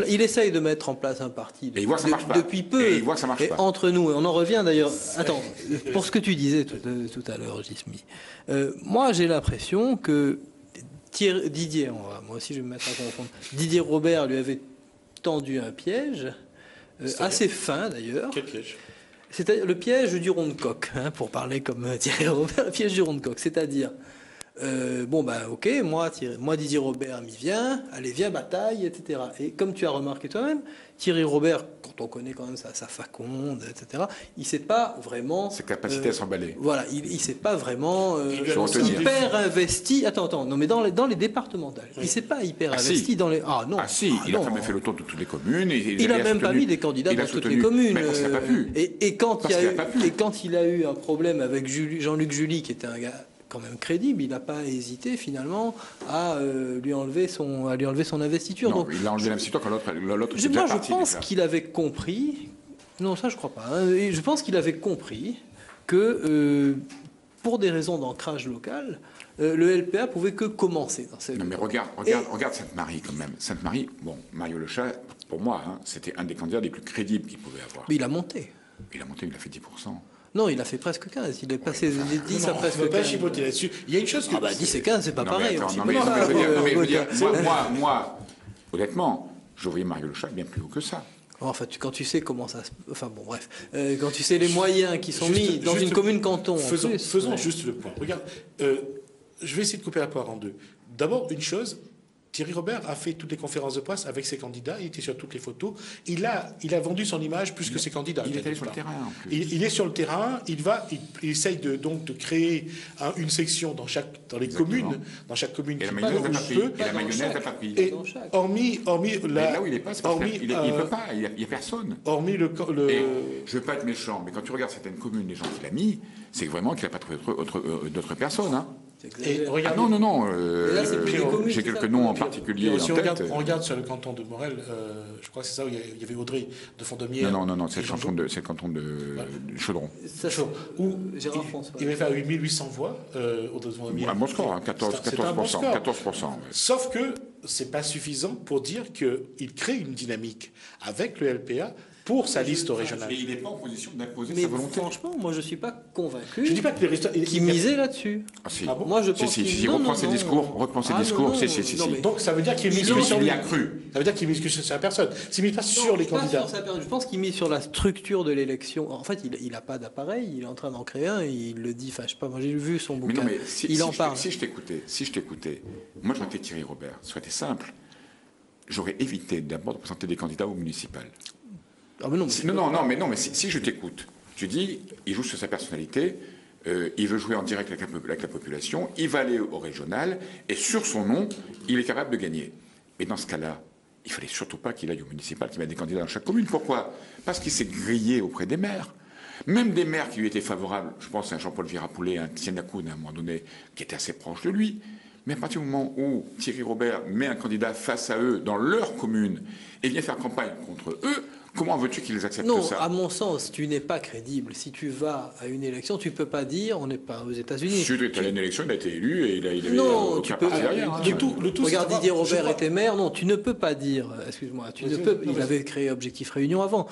il essaye de mettre en place un parti depuis peu.
Et il voit que ça marche pas.
Entre nous, et on en revient d'ailleurs. Attends, pour ce que tu disais tout à l'heure, Gismi, moi j'ai l'impression que Didier, moi aussi je vais me mettre à confondre, Didier Robert lui avait tendu un piège, assez fin d'ailleurs.
Quel piège ?
C'est-à-dire le piège du rond de coq, hein, pour parler comme Thierry Robert, le piège du rond de coq. C'est-à-dire, ok, moi Didier Robert m'y vient, allez, viens, bataille, etc. Et comme tu as remarqué toi-même, Thierry Robert, quand on connaît quand même sa faconde, etc., il ne sait pas vraiment...
Sa capacité à s'emballer.
Voilà, il ne s'est pas vraiment hyper investi... Attends, non, mais dans les départementales, il ne s'est pas hyper investi dans les... Ah non.
Il a quand même fait le tour de toutes les communes.
Il n'a même pas mis des candidats dans toutes les communes.
Mais parce qu'il n'a pas pu.
Et quand il a eu un problème avec Jean-Luc July, qui était un gars quand même crédible, il n'a pas hésité finalement à lui enlever son investiture.
Non, il a enlevé l'investiture quand l'autre était déjà parti.
Je pense qu'il avait compris. Non, ça je crois pas. Hein, je pense qu'il avait compris que pour des raisons d'ancrage local, le LPA pouvait que commencer dans cette.
Non, mais regarde Sainte-Marie quand même. Sainte-Marie, bon, Mario Lechat, pour moi, hein, c'était un des candidats les plus crédibles qu'il pouvait avoir.
Mais il a monté.
Il a fait 10%. Non,
il a fait presque 15. Il est passé de 10 à presque 15.
On ne peut pas chipoter là-dessus. Il y a une chose que...
10 et 15, c'est pas pareil.
Moi, honnêtement, j'aurais Mario Lechat bien plus haut que ça.
Enfin, quand tu sais comment ça... Enfin, bon, bref. Quand tu sais les moyens qui sont mis dans une commune-canton...
Faisons juste le point. Regarde, je vais essayer de couper la poire en deux. D'abord, une chose... Thierry Robert a fait toutes les conférences de presse avec ses candidats, il était sur toutes les photos. Il a vendu son image plus que ses candidats.
Il est allé sur le terrain. En plus.
Il est sur le terrain, il essaye de créer une section dans les communes, dans chaque commune.
Et la mayonnaise n'a pas pris.
Et hormis
là où il est pas, il ne peut pas, il n'y a personne.
Hormis le.
Je ne veux pas être méchant, mais quand tu regardes certaines communes, les gens qu'il a mis, c'est vraiment qu'il n'a pas trouvé d'autres personnes. Hein. Non. J'ai quelques noms en particulier en tête.
On regarde sur le canton de Morel, je crois que c'est ça où il y avait Audrey de Fondomière.
Non, c'est le canton de Chaudron.
Où il va faire 8800 voix au de Fondomière.
Un bon score, 14%.
Sauf que c'est pas suffisant pour dire qu'il crée une dynamique avec le LPA pour sa liste régionale.
Et il n'est pas en position d'imposer
Mais
sa volonté.
franchement, moi je suis pas convaincu
Je dis pas que les résultats.
qu'il misait là-dessus.
Ah, si.
Ah bon
Moi je pense
Si,
qu'il-
reprends ses
non.
discours, reprends ses
Ah,
discours,
non,
si.
non, mais-
Donc ça veut dire qu'il mise
Non,
que sur
il
lui.
y a cru.
Ça veut dire qu'il mise que sur la personne. S'il mise pas sur les
Pas
candidats.
sur sa personne. Je pense qu'il mise sur la structure de l'élection. En fait, il n'a pas d'appareil, il est en train d'en créer un, il le dit, enfin je sais pas, moi j'ai vu son
Mais
bouquin.
non, mais
il en parle.
si je t'écoutais, moi j'aurais été Thierry Robert, ça aurait été simple. J'aurais évité d'abord de présenter des candidats aux municipales.
Ah, mais non, mais
Mais si je t'écoute, tu dis, il joue sur sa personnalité, il veut jouer en direct avec la population, il va aller au régional, et sur son nom, il est capable de gagner. Mais dans ce cas-là, il fallait surtout pas qu'il aille au municipal, qu'il mette des candidats dans chaque commune. Pourquoi? Parce qu'il s'est grillé auprès des maires. Même des maires qui lui étaient favorables, je pense à Jean-Paul Virapoulet, à un Tiziana Koun à un moment donné, qui était assez proche de lui. Mais à partir du moment où Thierry Robert met un candidat face à eux dans leur commune et vient faire campagne contre eux, comment veux-tu qu'ils acceptent
non,
ça?
à mon sens, tu n'es pas crédible. Si tu vas à une élection, tu peux pas dire, on n'est pas aux États-Unis.
Sud est allé à une élection, il a été élu et il avait
Non,
aucun
tu peux.
parti derrière. hein.
Le tout,
Regarde,
c'est de
Didier
voir- je
Robert
crois-
était maire. Non, tu ne peux pas dire. Excuse-moi, tu ne
Vas-y,
peux.
non,
Il
vas-y.
avait créé Objectif Réunion avant.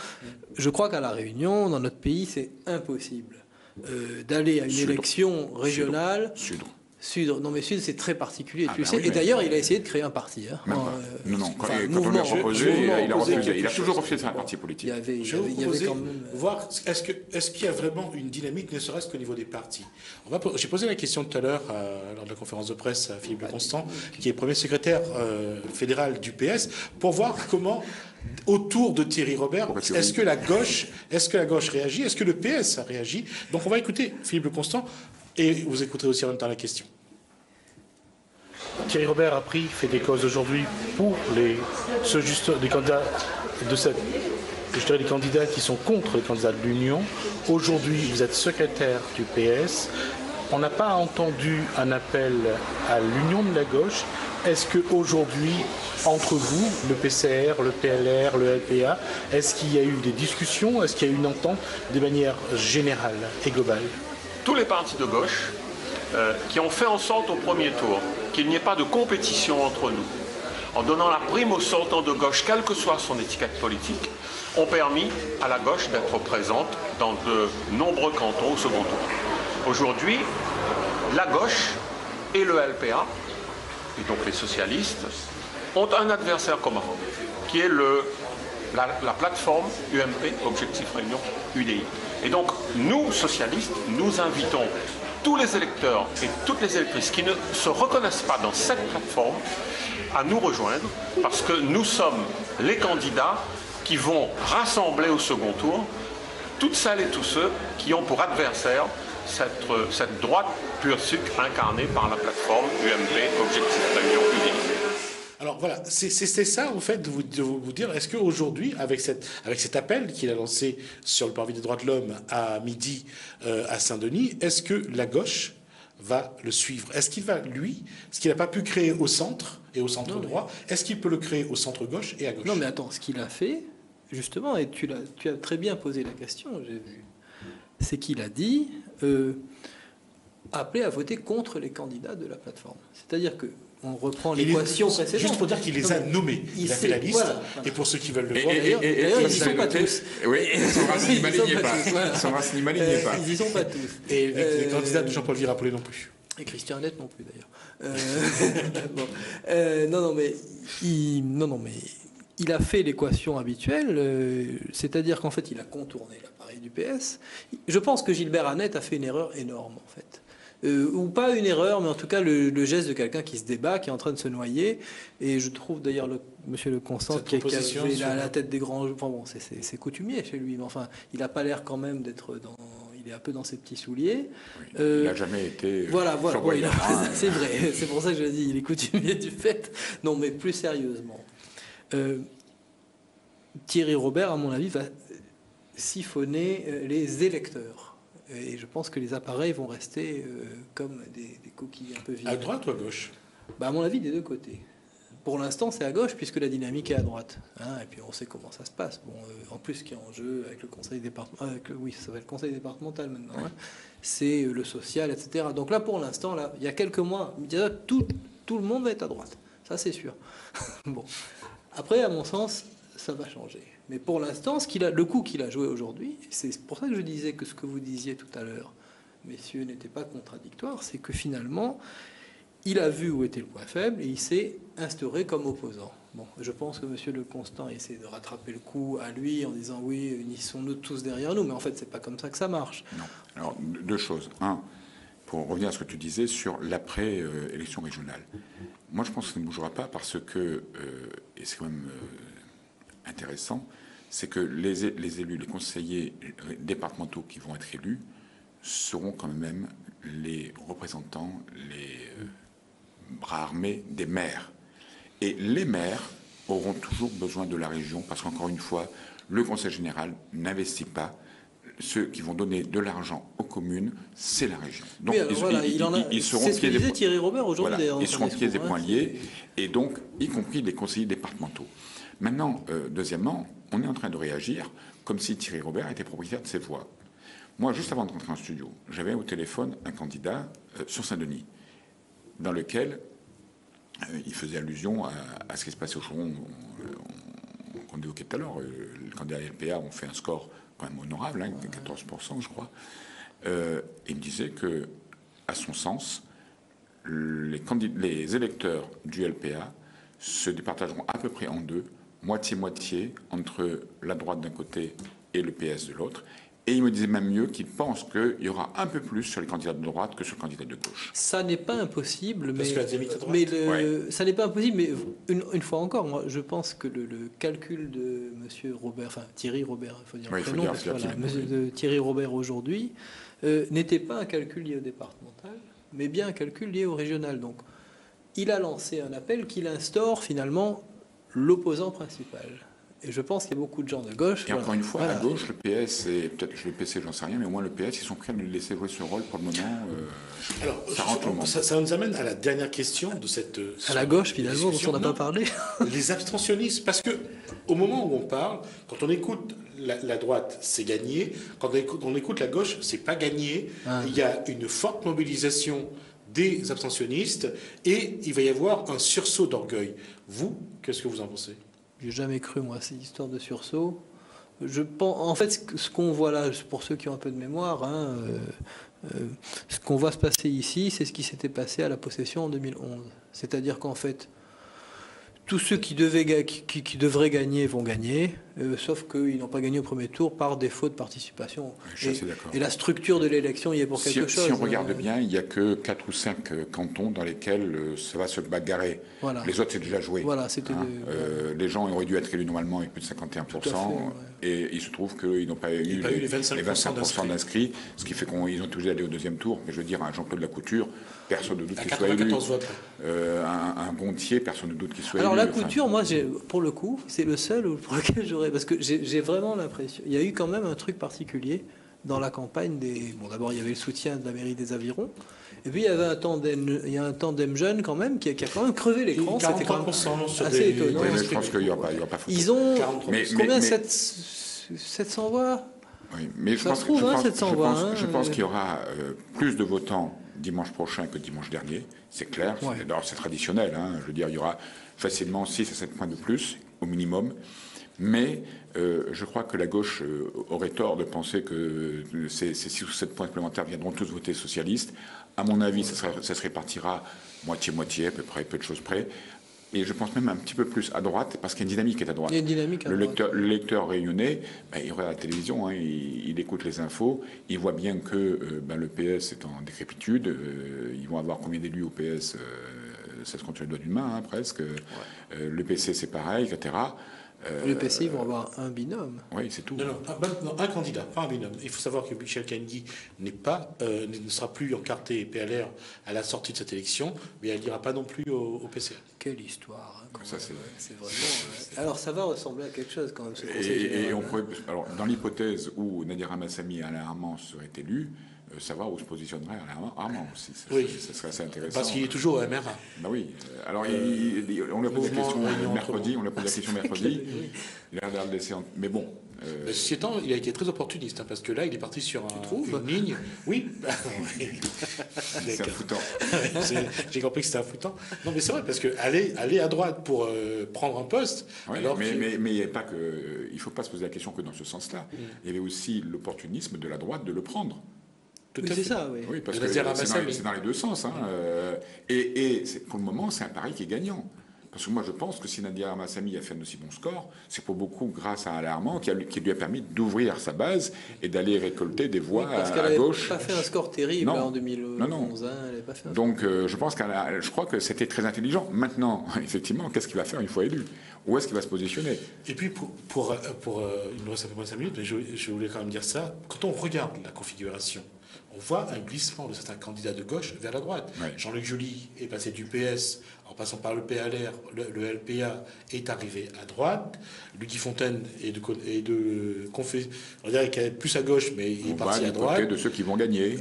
Je crois qu'à la Réunion, dans notre pays, c'est impossible d'aller à une
Sud.
élection régionale.
Sud.
Non, mais Sud, c'est très particulier,
Ah,
tu le
bah
sais.
oui,
Et
mais-
d'ailleurs, il a essayé de créer un parti. Hein.
Même pas. Non. Quand on lui a
mouvement,
proposé,
mouvement
il a
opposé.
refusé. Il a toujours refusé de faire un parti politique.
Il y avait, il y
Je vais
avait,
vous
il y avait
proposer,
quand même.
voir est-ce qu'il y a vraiment une dynamique, ne serait-ce qu'au niveau des partis. J'ai posé la question tout à l'heure lors de la conférence de presse à Philippe Constant, qui est premier secrétaire fédéral du PS, pour voir comment, autour de Thierry Robert, est-ce que la gauche réagit, est-ce que le PS a réagi. Donc on va écouter Philippe Constant et vous écouterez aussi en même temps la question.
Thierry Robert a fait des causes aujourd'hui pour les candidats les candidats qui sont contre les candidats de l'Union. Aujourd'hui, vous êtes secrétaire du PS. On n'a pas entendu un appel à l'union de la gauche. Est-ce qu'aujourd'hui, entre vous, le PCR, le PLR, le LPA, est-ce qu'il y a eu des discussions? Est-ce qu'il y a eu une entente de manière générale et globale?
Tous les partis de gauche qui ont fait en sorte au premier tour qu'il n'y ait pas de compétition entre nous, en donnant la prime au sortant de gauche, quelle que soit son étiquette politique, ont permis à la gauche d'être présente dans de nombreux cantons au second tour. Aujourd'hui, la gauche et le LPA, et donc les socialistes, ont un adversaire commun, qui est la plateforme UMP, Objectif Réunion, UDI. Et donc, nous, socialistes, nous invitons tous les électeurs et toutes les électrices qui ne se reconnaissent pas dans cette plateforme à nous rejoindre, parce que nous sommes les candidats qui vont rassembler au second tour toutes celles et tous ceux qui ont pour adversaire cette droite pure sucre incarnée par la plateforme UMP, Objectif Réunion, UDI.
Alors voilà, c'est ça en fait de vous dire, est-ce qu'aujourd'hui, avec cet appel qu'il a lancé sur le parvis des droits de l'homme à midi à Saint-Denis, est-ce que la gauche va le suivre? Est-ce qu'il va, lui, ce qu'il n'a pas pu créer au centre et au centre droit, est-ce qu'il peut le créer au centre gauche et à gauche?
Non, mais attends, ce qu'il a fait, justement, et tu as très bien posé la question, j'ai vu, c'est qu'il a dit appeler à voter contre les candidats de la plateforme. C'est-à-dire que on reprend l'équation précédente.
Juste pour dire qu'il les a nommés. Il a fait la liste.
Voilà.
Et pour ceux qui veulent le voir,
D'ailleurs, ils n'y sont pas tous.
Oui, son Racine Mali n'y est pas.
Voilà.
Son Racine Mali n'y est pas.
Ils n'y sont pas tous.
et les candidats de Jean-Paul Virapoulet non plus.
Et Christian Annette non plus d'ailleurs. Non, mais il a fait l'équation habituelle, c'est-à-dire qu'en fait il a contourné l'appareil du PS. Je pense que Gilbert Annette a fait une erreur énorme en fait. Ou pas une erreur, mais en tout cas le geste de quelqu'un qui se débat, qui est en train de se noyer. Et je trouve d'ailleurs monsieur Le Constant qui avait la tête des grands. Enfin bon, c'est coutumier chez lui, mais enfin, il n'a pas l'air quand même d'être dans. Il est un peu dans ses petits souliers.
Il n'a jamais été.
Voilà. C'est vrai. C'est pour ça que je dis, il est coutumier du fait. Non, mais plus sérieusement, Thierry Robert, à mon avis, va siphonner les électeurs. Et je pense que les appareils vont rester comme des coquilles un peu vides.
À droite ou à gauche?
À mon avis, des deux côtés. Pour l'instant, c'est à gauche, puisque la dynamique est à droite. Et puis, on sait comment ça se passe. Bon, en plus, ce qui est en jeu avec le conseil départemental, oui, ça s'appelle le conseil départemental maintenant, c'est le social, etc. Donc là, pour l'instant, là, il y a quelques mois, tout le monde va être à droite. Ça, c'est sûr. Bon. Après, à mon sens, ça va changer. Mais pour l'instant, le coup qu'il a joué aujourd'hui, c'est pour ça que je disais que ce que vous disiez tout à l'heure, messieurs, n'était pas contradictoire, c'est que finalement, il a vu où était le point faible et il s'est instauré comme opposant. Bon, je pense que M. Le Constant essaie de rattraper le coup à lui en disant oui, unissons-nous tous derrière nous, mais en fait, c'est pas comme ça que ça marche.
Non. Alors, deux choses. Un, pour revenir à ce que tu disais sur l'après-élection régionale. Moi, je pense que ça ne bougera pas parce que, et c'est quand même intéressant, c'est que les élus, les conseillers départementaux qui vont être élus seront quand même les représentants, les bras armés des maires. Et les maires auront toujours besoin de la région parce qu'encore une fois, le Conseil général n'investit pas. Ceux qui vont donner de l'argent aux communes, c'est la région. Donc,
oui,
ils seront
c'est ce que disait Thierry Robert aujourd'hui.
Voilà, ils seront pieds et poings liés, et donc, y compris les conseillers départementaux. Maintenant, deuxièmement, on est en train de réagir comme si Thierry Robert était propriétaire de ses voix. Moi, juste avant de rentrer en studio, j'avais au téléphone un candidat sur Saint-Denis, dans lequel il faisait allusion à ce qui se passait au Chouron, qu'on évoquait tout à l'heure. Le candidat LPA ont fait un score quand même honorable, 14%, je crois. Il me disait que, à son sens, les électeurs du LPA se départageront à peu près en deux, moitié-moitié, entre la droite d'un côté et le PS de l'autre. Et il me disait même mieux qu'il pense qu'il y aura un peu plus sur les candidats de droite que sur les candidats de gauche.
Ça n'est pas impossible,
Ça
n'est pas impossible, mais une fois encore, moi, je pense que le calcul de Monsieur Robert, enfin Thierry Robert, il faut dire le prénom, parce que de Thierry Robert aujourd'hui, n'était pas un calcul lié au départemental, mais bien un calcul lié au régional. Donc, il a lancé un appel qu'il instaure finalement l'opposant principal. Et je pense qu'il y a beaucoup de gens de gauche.
Et encore une fois, à gauche, le PS et peut-être le PC, j'en sais rien, mais au moins le PS, ils sont prêts à lui laisser jouer ce rôle pour le moment.
Alors,
ça rend tout le monde.
Ça nous amène à la dernière question de cette.
À la gauche, finalement, dont on n'a pas parlé.
Les abstentionnistes, parce que au moment où on parle, quand on écoute la droite, c'est gagné. Quand on écoute la gauche, c'est pas gagné. Il y a une forte mobilisation des abstentionnistes et il va y avoir un sursaut d'orgueil. Vous, qu'est-ce que vous en pensez ?
J'ai jamais cru, moi, ces histoires de sursaut. Je pense, en fait, ce qu'on voit là, pour ceux qui ont un peu de mémoire, ce qu'on voit se passer ici, c'est ce qui s'était passé à la possession en 2011. C'est-à-dire qu'en fait, tous ceux qui devraient gagner vont gagner, sauf qu'ils n'ont pas gagné au premier tour par défaut de participation. Et la structure de l'élection y est pour quelque chose.
Si on regarde bien, il n'y a que 4 ou 5 cantons dans lesquels ça va se bagarrer. Voilà. Les autres, c'est déjà joué.
Voilà,
les gens auraient dû être élus normalement avec plus de 51%. Et il se trouve qu'ils n'ont pas eu les 25% d'inscrits, ce qui fait qu'ils ont été obligés d'aller au deuxième tour. Mais je veux dire, un Jean-Claude Lacouture, personne ne doute qu'il soit élu. Un Gontier, personne ne doute qu'il soit élu.
Alors Lacouture, moi, pour le coup, c'est le seul pour lequel j'aurais... Parce que j'ai vraiment l'impression... Il y a eu quand même un truc particulier dans la campagne des... Bon, d'abord, il y avait le soutien de la mairie des Avirons. Et puis, il y avait un tandem jeune, quand même, qui a quand même crevé l'écran. C'était quand même assez étonnant.
Oui, mais je pense qu'il n'y aura pas photo.
Ils ont... Combien 700 voix?
Oui, mais je pense qu'il y aura plus de votants dimanche prochain que dimanche dernier. C'est clair. Ouais. D'ailleurs, c'est traditionnel. Je veux dire, il y aura facilement 6 à 7 points de plus, au minimum. Mais je crois que la gauche aurait tort de penser que ces 6 ou 7 points supplémentaires viendront tous voter socialiste. À mon avis, ça se répartira moitié-moitié, à peu près, peu de choses près. Et je pense même un petit peu plus à droite, parce qu'il y a une dynamique qui est à droite.
Il y a une dynamique à droite.
Le lecteur réunionnais, il regarde la télévision, il écoute les infos, il voit bien que le PS est en décrépitude. Ils vont avoir combien d'élus au PS ça se compte sur le doigt d'une main, presque. Ouais. Le PC, c'est pareil, etc.
Le PC, ils vont avoir un binôme.
Oui, c'est tout.
Non, un candidat, pas un binôme. Il faut savoir que Michel Kennedy ne sera plus encarté PLR à la sortie de cette élection, mais elle n'ira pas non plus au PC.
Quelle histoire.
Ça,
c'est vraiment... Alors, ça va ressembler à quelque chose, quand même, ce
conseil général. Alors, dans l'hypothèse où Nadir Amassami et Alain Armand seraient élus, savoir où se positionnerait Alain Armand aussi. Ça serait assez intéressant.
Parce qu'il est toujours au MRA.
Ben oui. Alors, on lui a posé la question mercredi. Il a l'air de le laisser. Mais bon.
Ceci étant, il a été très opportuniste, parce que là, il est parti sur une ligne. Oui.
C'est un foutant.
J'ai compris que c'était un foutant. Non, mais c'est vrai, parce que aller à droite pour prendre un poste.
Oui, mais il n'y a pas que. Il ne faut pas se poser la question que dans ce sens-là. Il y avait aussi l'opportunisme de la droite de le prendre.
C'est ça, oui.
Oui, parce que c'est dans les deux sens. Hein. Et pour le moment, c'est un pari qui est gagnant. Parce que moi, je pense que si Nadia Amassami a fait un aussi bon score, c'est pour beaucoup grâce à Alain Armand qui lui a permis d'ouvrir sa base et d'aller récolter des voix à gauche.
Elle n'a pas fait un score terrible en 2011.
Non.
Elle pas fait
donc, je crois que c'était très intelligent. Maintenant, effectivement, qu'est-ce qu'il va faire une fois élu? Où est-ce qu'il va se positionner?
Et puis, il nous reste un peu moins de 5 minutes, mais je voulais quand même dire ça. Quand on regarde la configuration, on voit un glissement de certains candidats de gauche vers la droite. Ouais. Jean-Luc Joly est passé du PS, en passant par le PLR, le LPA est arrivé à droite. Lucky Fontaine on dirait qu'il est plus à gauche, mais il est parti à droite.
Côté de ceux qui vont gagner.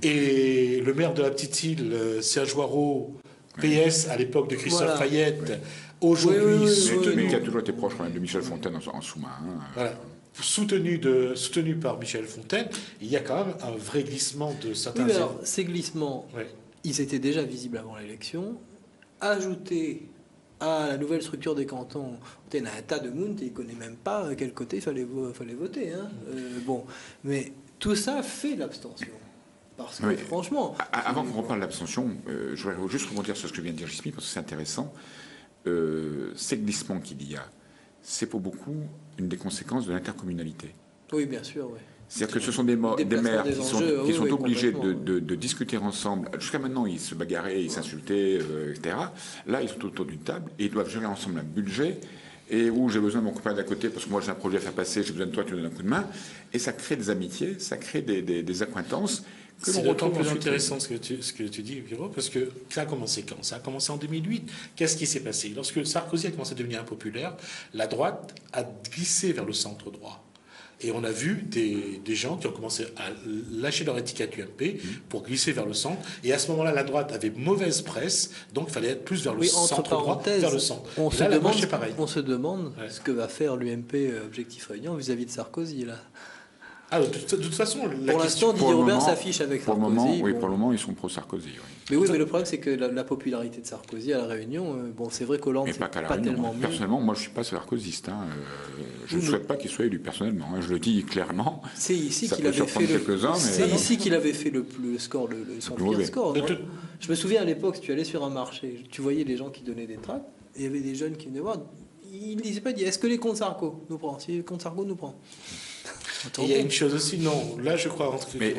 Et le maire de la petite île, Serge Joirot, PS à l'époque de Christophe Fayette, aujourd'hui soutenu.
Mais qui a toujours été proche quand même de Michel Fontaine en sous-main.
Voilà. Soutenu par Michel Fontaine, il y a quand même un vrai glissement de certains...
Oui, alors, ces glissements, ils étaient déjà visibles avant l'élection. Ajoutés à la nouvelle structure des cantons, on a un tas de monde et il ne connaît même pas quel côté il fallait voter. Hein. Mais tout ça fait l'abstention. Parce que franchement...
Avant qu'on reparle de l'abstention, je voudrais juste rebondir sur ce que vient de dire Gismi, parce que c'est intéressant. Ces glissements qu'il y a, c'est pour beaucoup une des conséquences de l'intercommunalité.
Oui, bien sûr, oui.
C'est-à-dire que ce sont des maires qui sont obligés de discuter ensemble. Jusqu'à maintenant, ils se bagarraient, ils s'insultaient, etc. Là, ils sont autour d'une table et ils doivent gérer ensemble un budget et où j'ai besoin de mon copain d'à côté parce que moi j'ai un projet à faire passer, j'ai besoin de toi, tu me donnes un coup de main. Et ça crée des amitiés, ça crée des accointances.
C'est d'autant plus intéressant ce que tu dis, Viro, parce que ça a commencé quand? Ça a commencé en 2008. Qu'est-ce qui s'est passé? Lorsque Sarkozy a commencé à devenir impopulaire, la droite a glissé vers le centre droit. Et on a vu des gens qui ont commencé à lâcher leur étiquette UMP pour glisser vers le centre. Et à ce moment-là, la droite avait mauvaise presse, donc il fallait être plus vers le centre droit, vers le centre.
On se demande ce que va faire l'UMP Objectif Réunion vis-à-vis de Sarkozy, là.
Ah, de toute façon,
pour l'instant, Didier Robert s'affiche avec Sarkozy.
Pour le moment, ils sont pro-Sarkozy. Oui.
Mais oui, mais le problème, c'est que la popularité de Sarkozy à La Réunion, c'est vrai qu'Hollande, c'est pas tellement mieux.
Personnellement, moi, je ne suis pas sarkozyste. Je ne souhaite pas qu'il soit élu personnellement. Je le dis clairement.
C'est ici qu'il avait fait son pire score. Je me souviens à l'époque, tu allais sur un marché, tu voyais les gens qui donnaient des tracts, et il y avait des jeunes qui venaient voir. Ils ne disaient pas, est-ce que les comptes Sarko nous prend? Si les comptes Sarko nous prend.
Il y a une chose aussi, non, là je crois...
Mais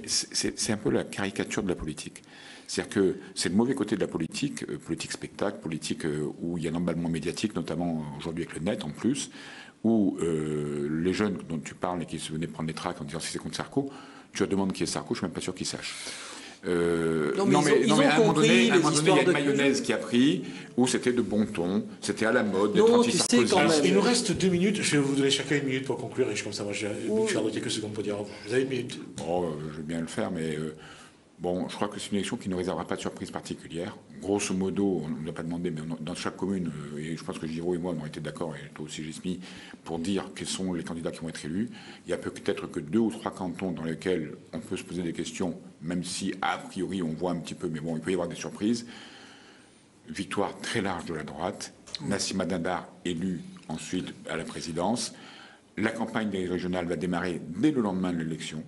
c'est un peu la caricature de la politique. C'est-à-dire que c'est le mauvais côté de la politique, politique spectacle, politique où il y a un emballement médiatique, notamment aujourd'hui avec le net en plus, où les jeunes dont tu parles et qui se venaient prendre les tracts en disant si c'est contre Sarko, tu leur demandes qui est Sarko, je ne suis même pas sûr qu'ils sachent. Mais à un moment donné, il y a une mayonnaise qui a pris, où c'était de bon ton, c'était à la mode, d'être anti-Sarkozy.
Il nous reste 2 minutes, je vais vous donner chacun 1 minute pour conclure, et comme ça, moi, je vais faire quelques secondes pour dire au revoir. Vous avez 1 minute.
Je vais bien le faire, mais je crois que c'est une élection qui ne réservera pas de surprise particulière. Grosso modo, on ne l'a pas demandé, mais dans chaque commune, et je pense que Giraud et moi, on a été d'accord, et toi aussi, Gismi, pour dire quels sont les candidats qui vont être élus. Il y a peut-être que 2 ou 3 cantons dans lesquels on peut se poser des questions, même si, a priori, on voit un petit peu, mais bon, il peut y avoir des surprises. Victoire très large de la droite. Nassima Dindar élu ensuite à la présidence. La campagne des régionales va démarrer dès le lendemain de l'élection,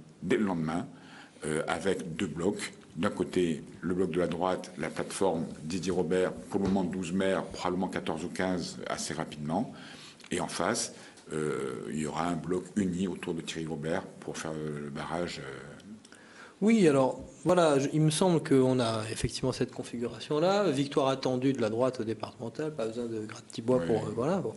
avec 2 blocs. D'un côté, le bloc de la droite, la plateforme Didier Robert, pour le moment 12 maires, probablement 14 ou 15 assez rapidement. Et en face, il y aura un bloc uni autour de Thierry Robert pour faire le barrage.
Oui, alors voilà, il me semble qu'on a effectivement cette configuration-là. Victoire attendue de la droite au départemental, pas besoin de gratte-petit-bois pour...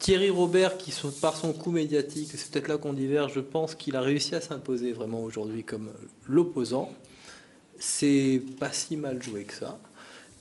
Thierry Robert, qui par son coup médiatique, c'est peut-être là qu'on diverge, je pense qu'il a réussi à s'imposer vraiment aujourd'hui comme l'opposant. C'est pas si mal joué que ça.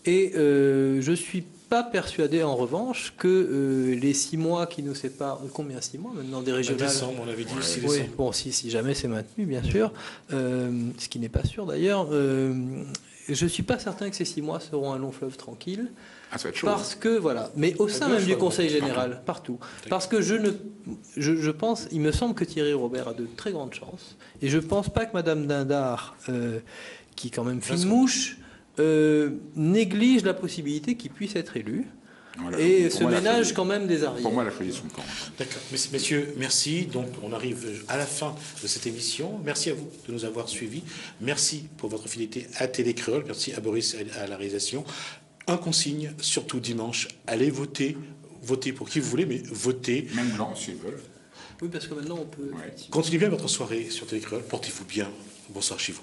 Et je suis pas persuadé, en revanche, que les 6 mois qui nous séparent... Combien 6 mois maintenant des régionales?
Décembre, on avait dit 6
Oui,
décembre.
bon, si jamais c'est maintenu, bien sûr, ce qui n'est pas sûr d'ailleurs. Je ne suis pas certain que ces 6 mois seront un long fleuve tranquille.
Ah, ça va être chaud.
Parce que, voilà, mais au sein même du Conseil général, partout. Parce que je pense, il me semble que Thierry Robert a de très grandes chances. Et je ne pense pas que Madame Dindar, qui quand même fait une mouche, néglige la possibilité qu'il puisse être élu.
Voilà.
Et
Pour
se
moi,
ménage quand même des arrières.
Pour moi, elle a choisi son camp.
D'accord. Messieurs, merci. Donc, on arrive à la fin de cette émission. Merci à vous de nous avoir suivis. Merci pour votre fidélité à Télé Créole. Merci à Boris à la réalisation. Un consigne, surtout dimanche, allez voter. Votez pour qui vous voulez, mais votez.
Même blanc, s'ils veulent.
Oui, parce que maintenant on peut...
Ouais.
Continuez bien votre soirée sur Télé Créole. Portez-vous bien. Bonsoir chez vous.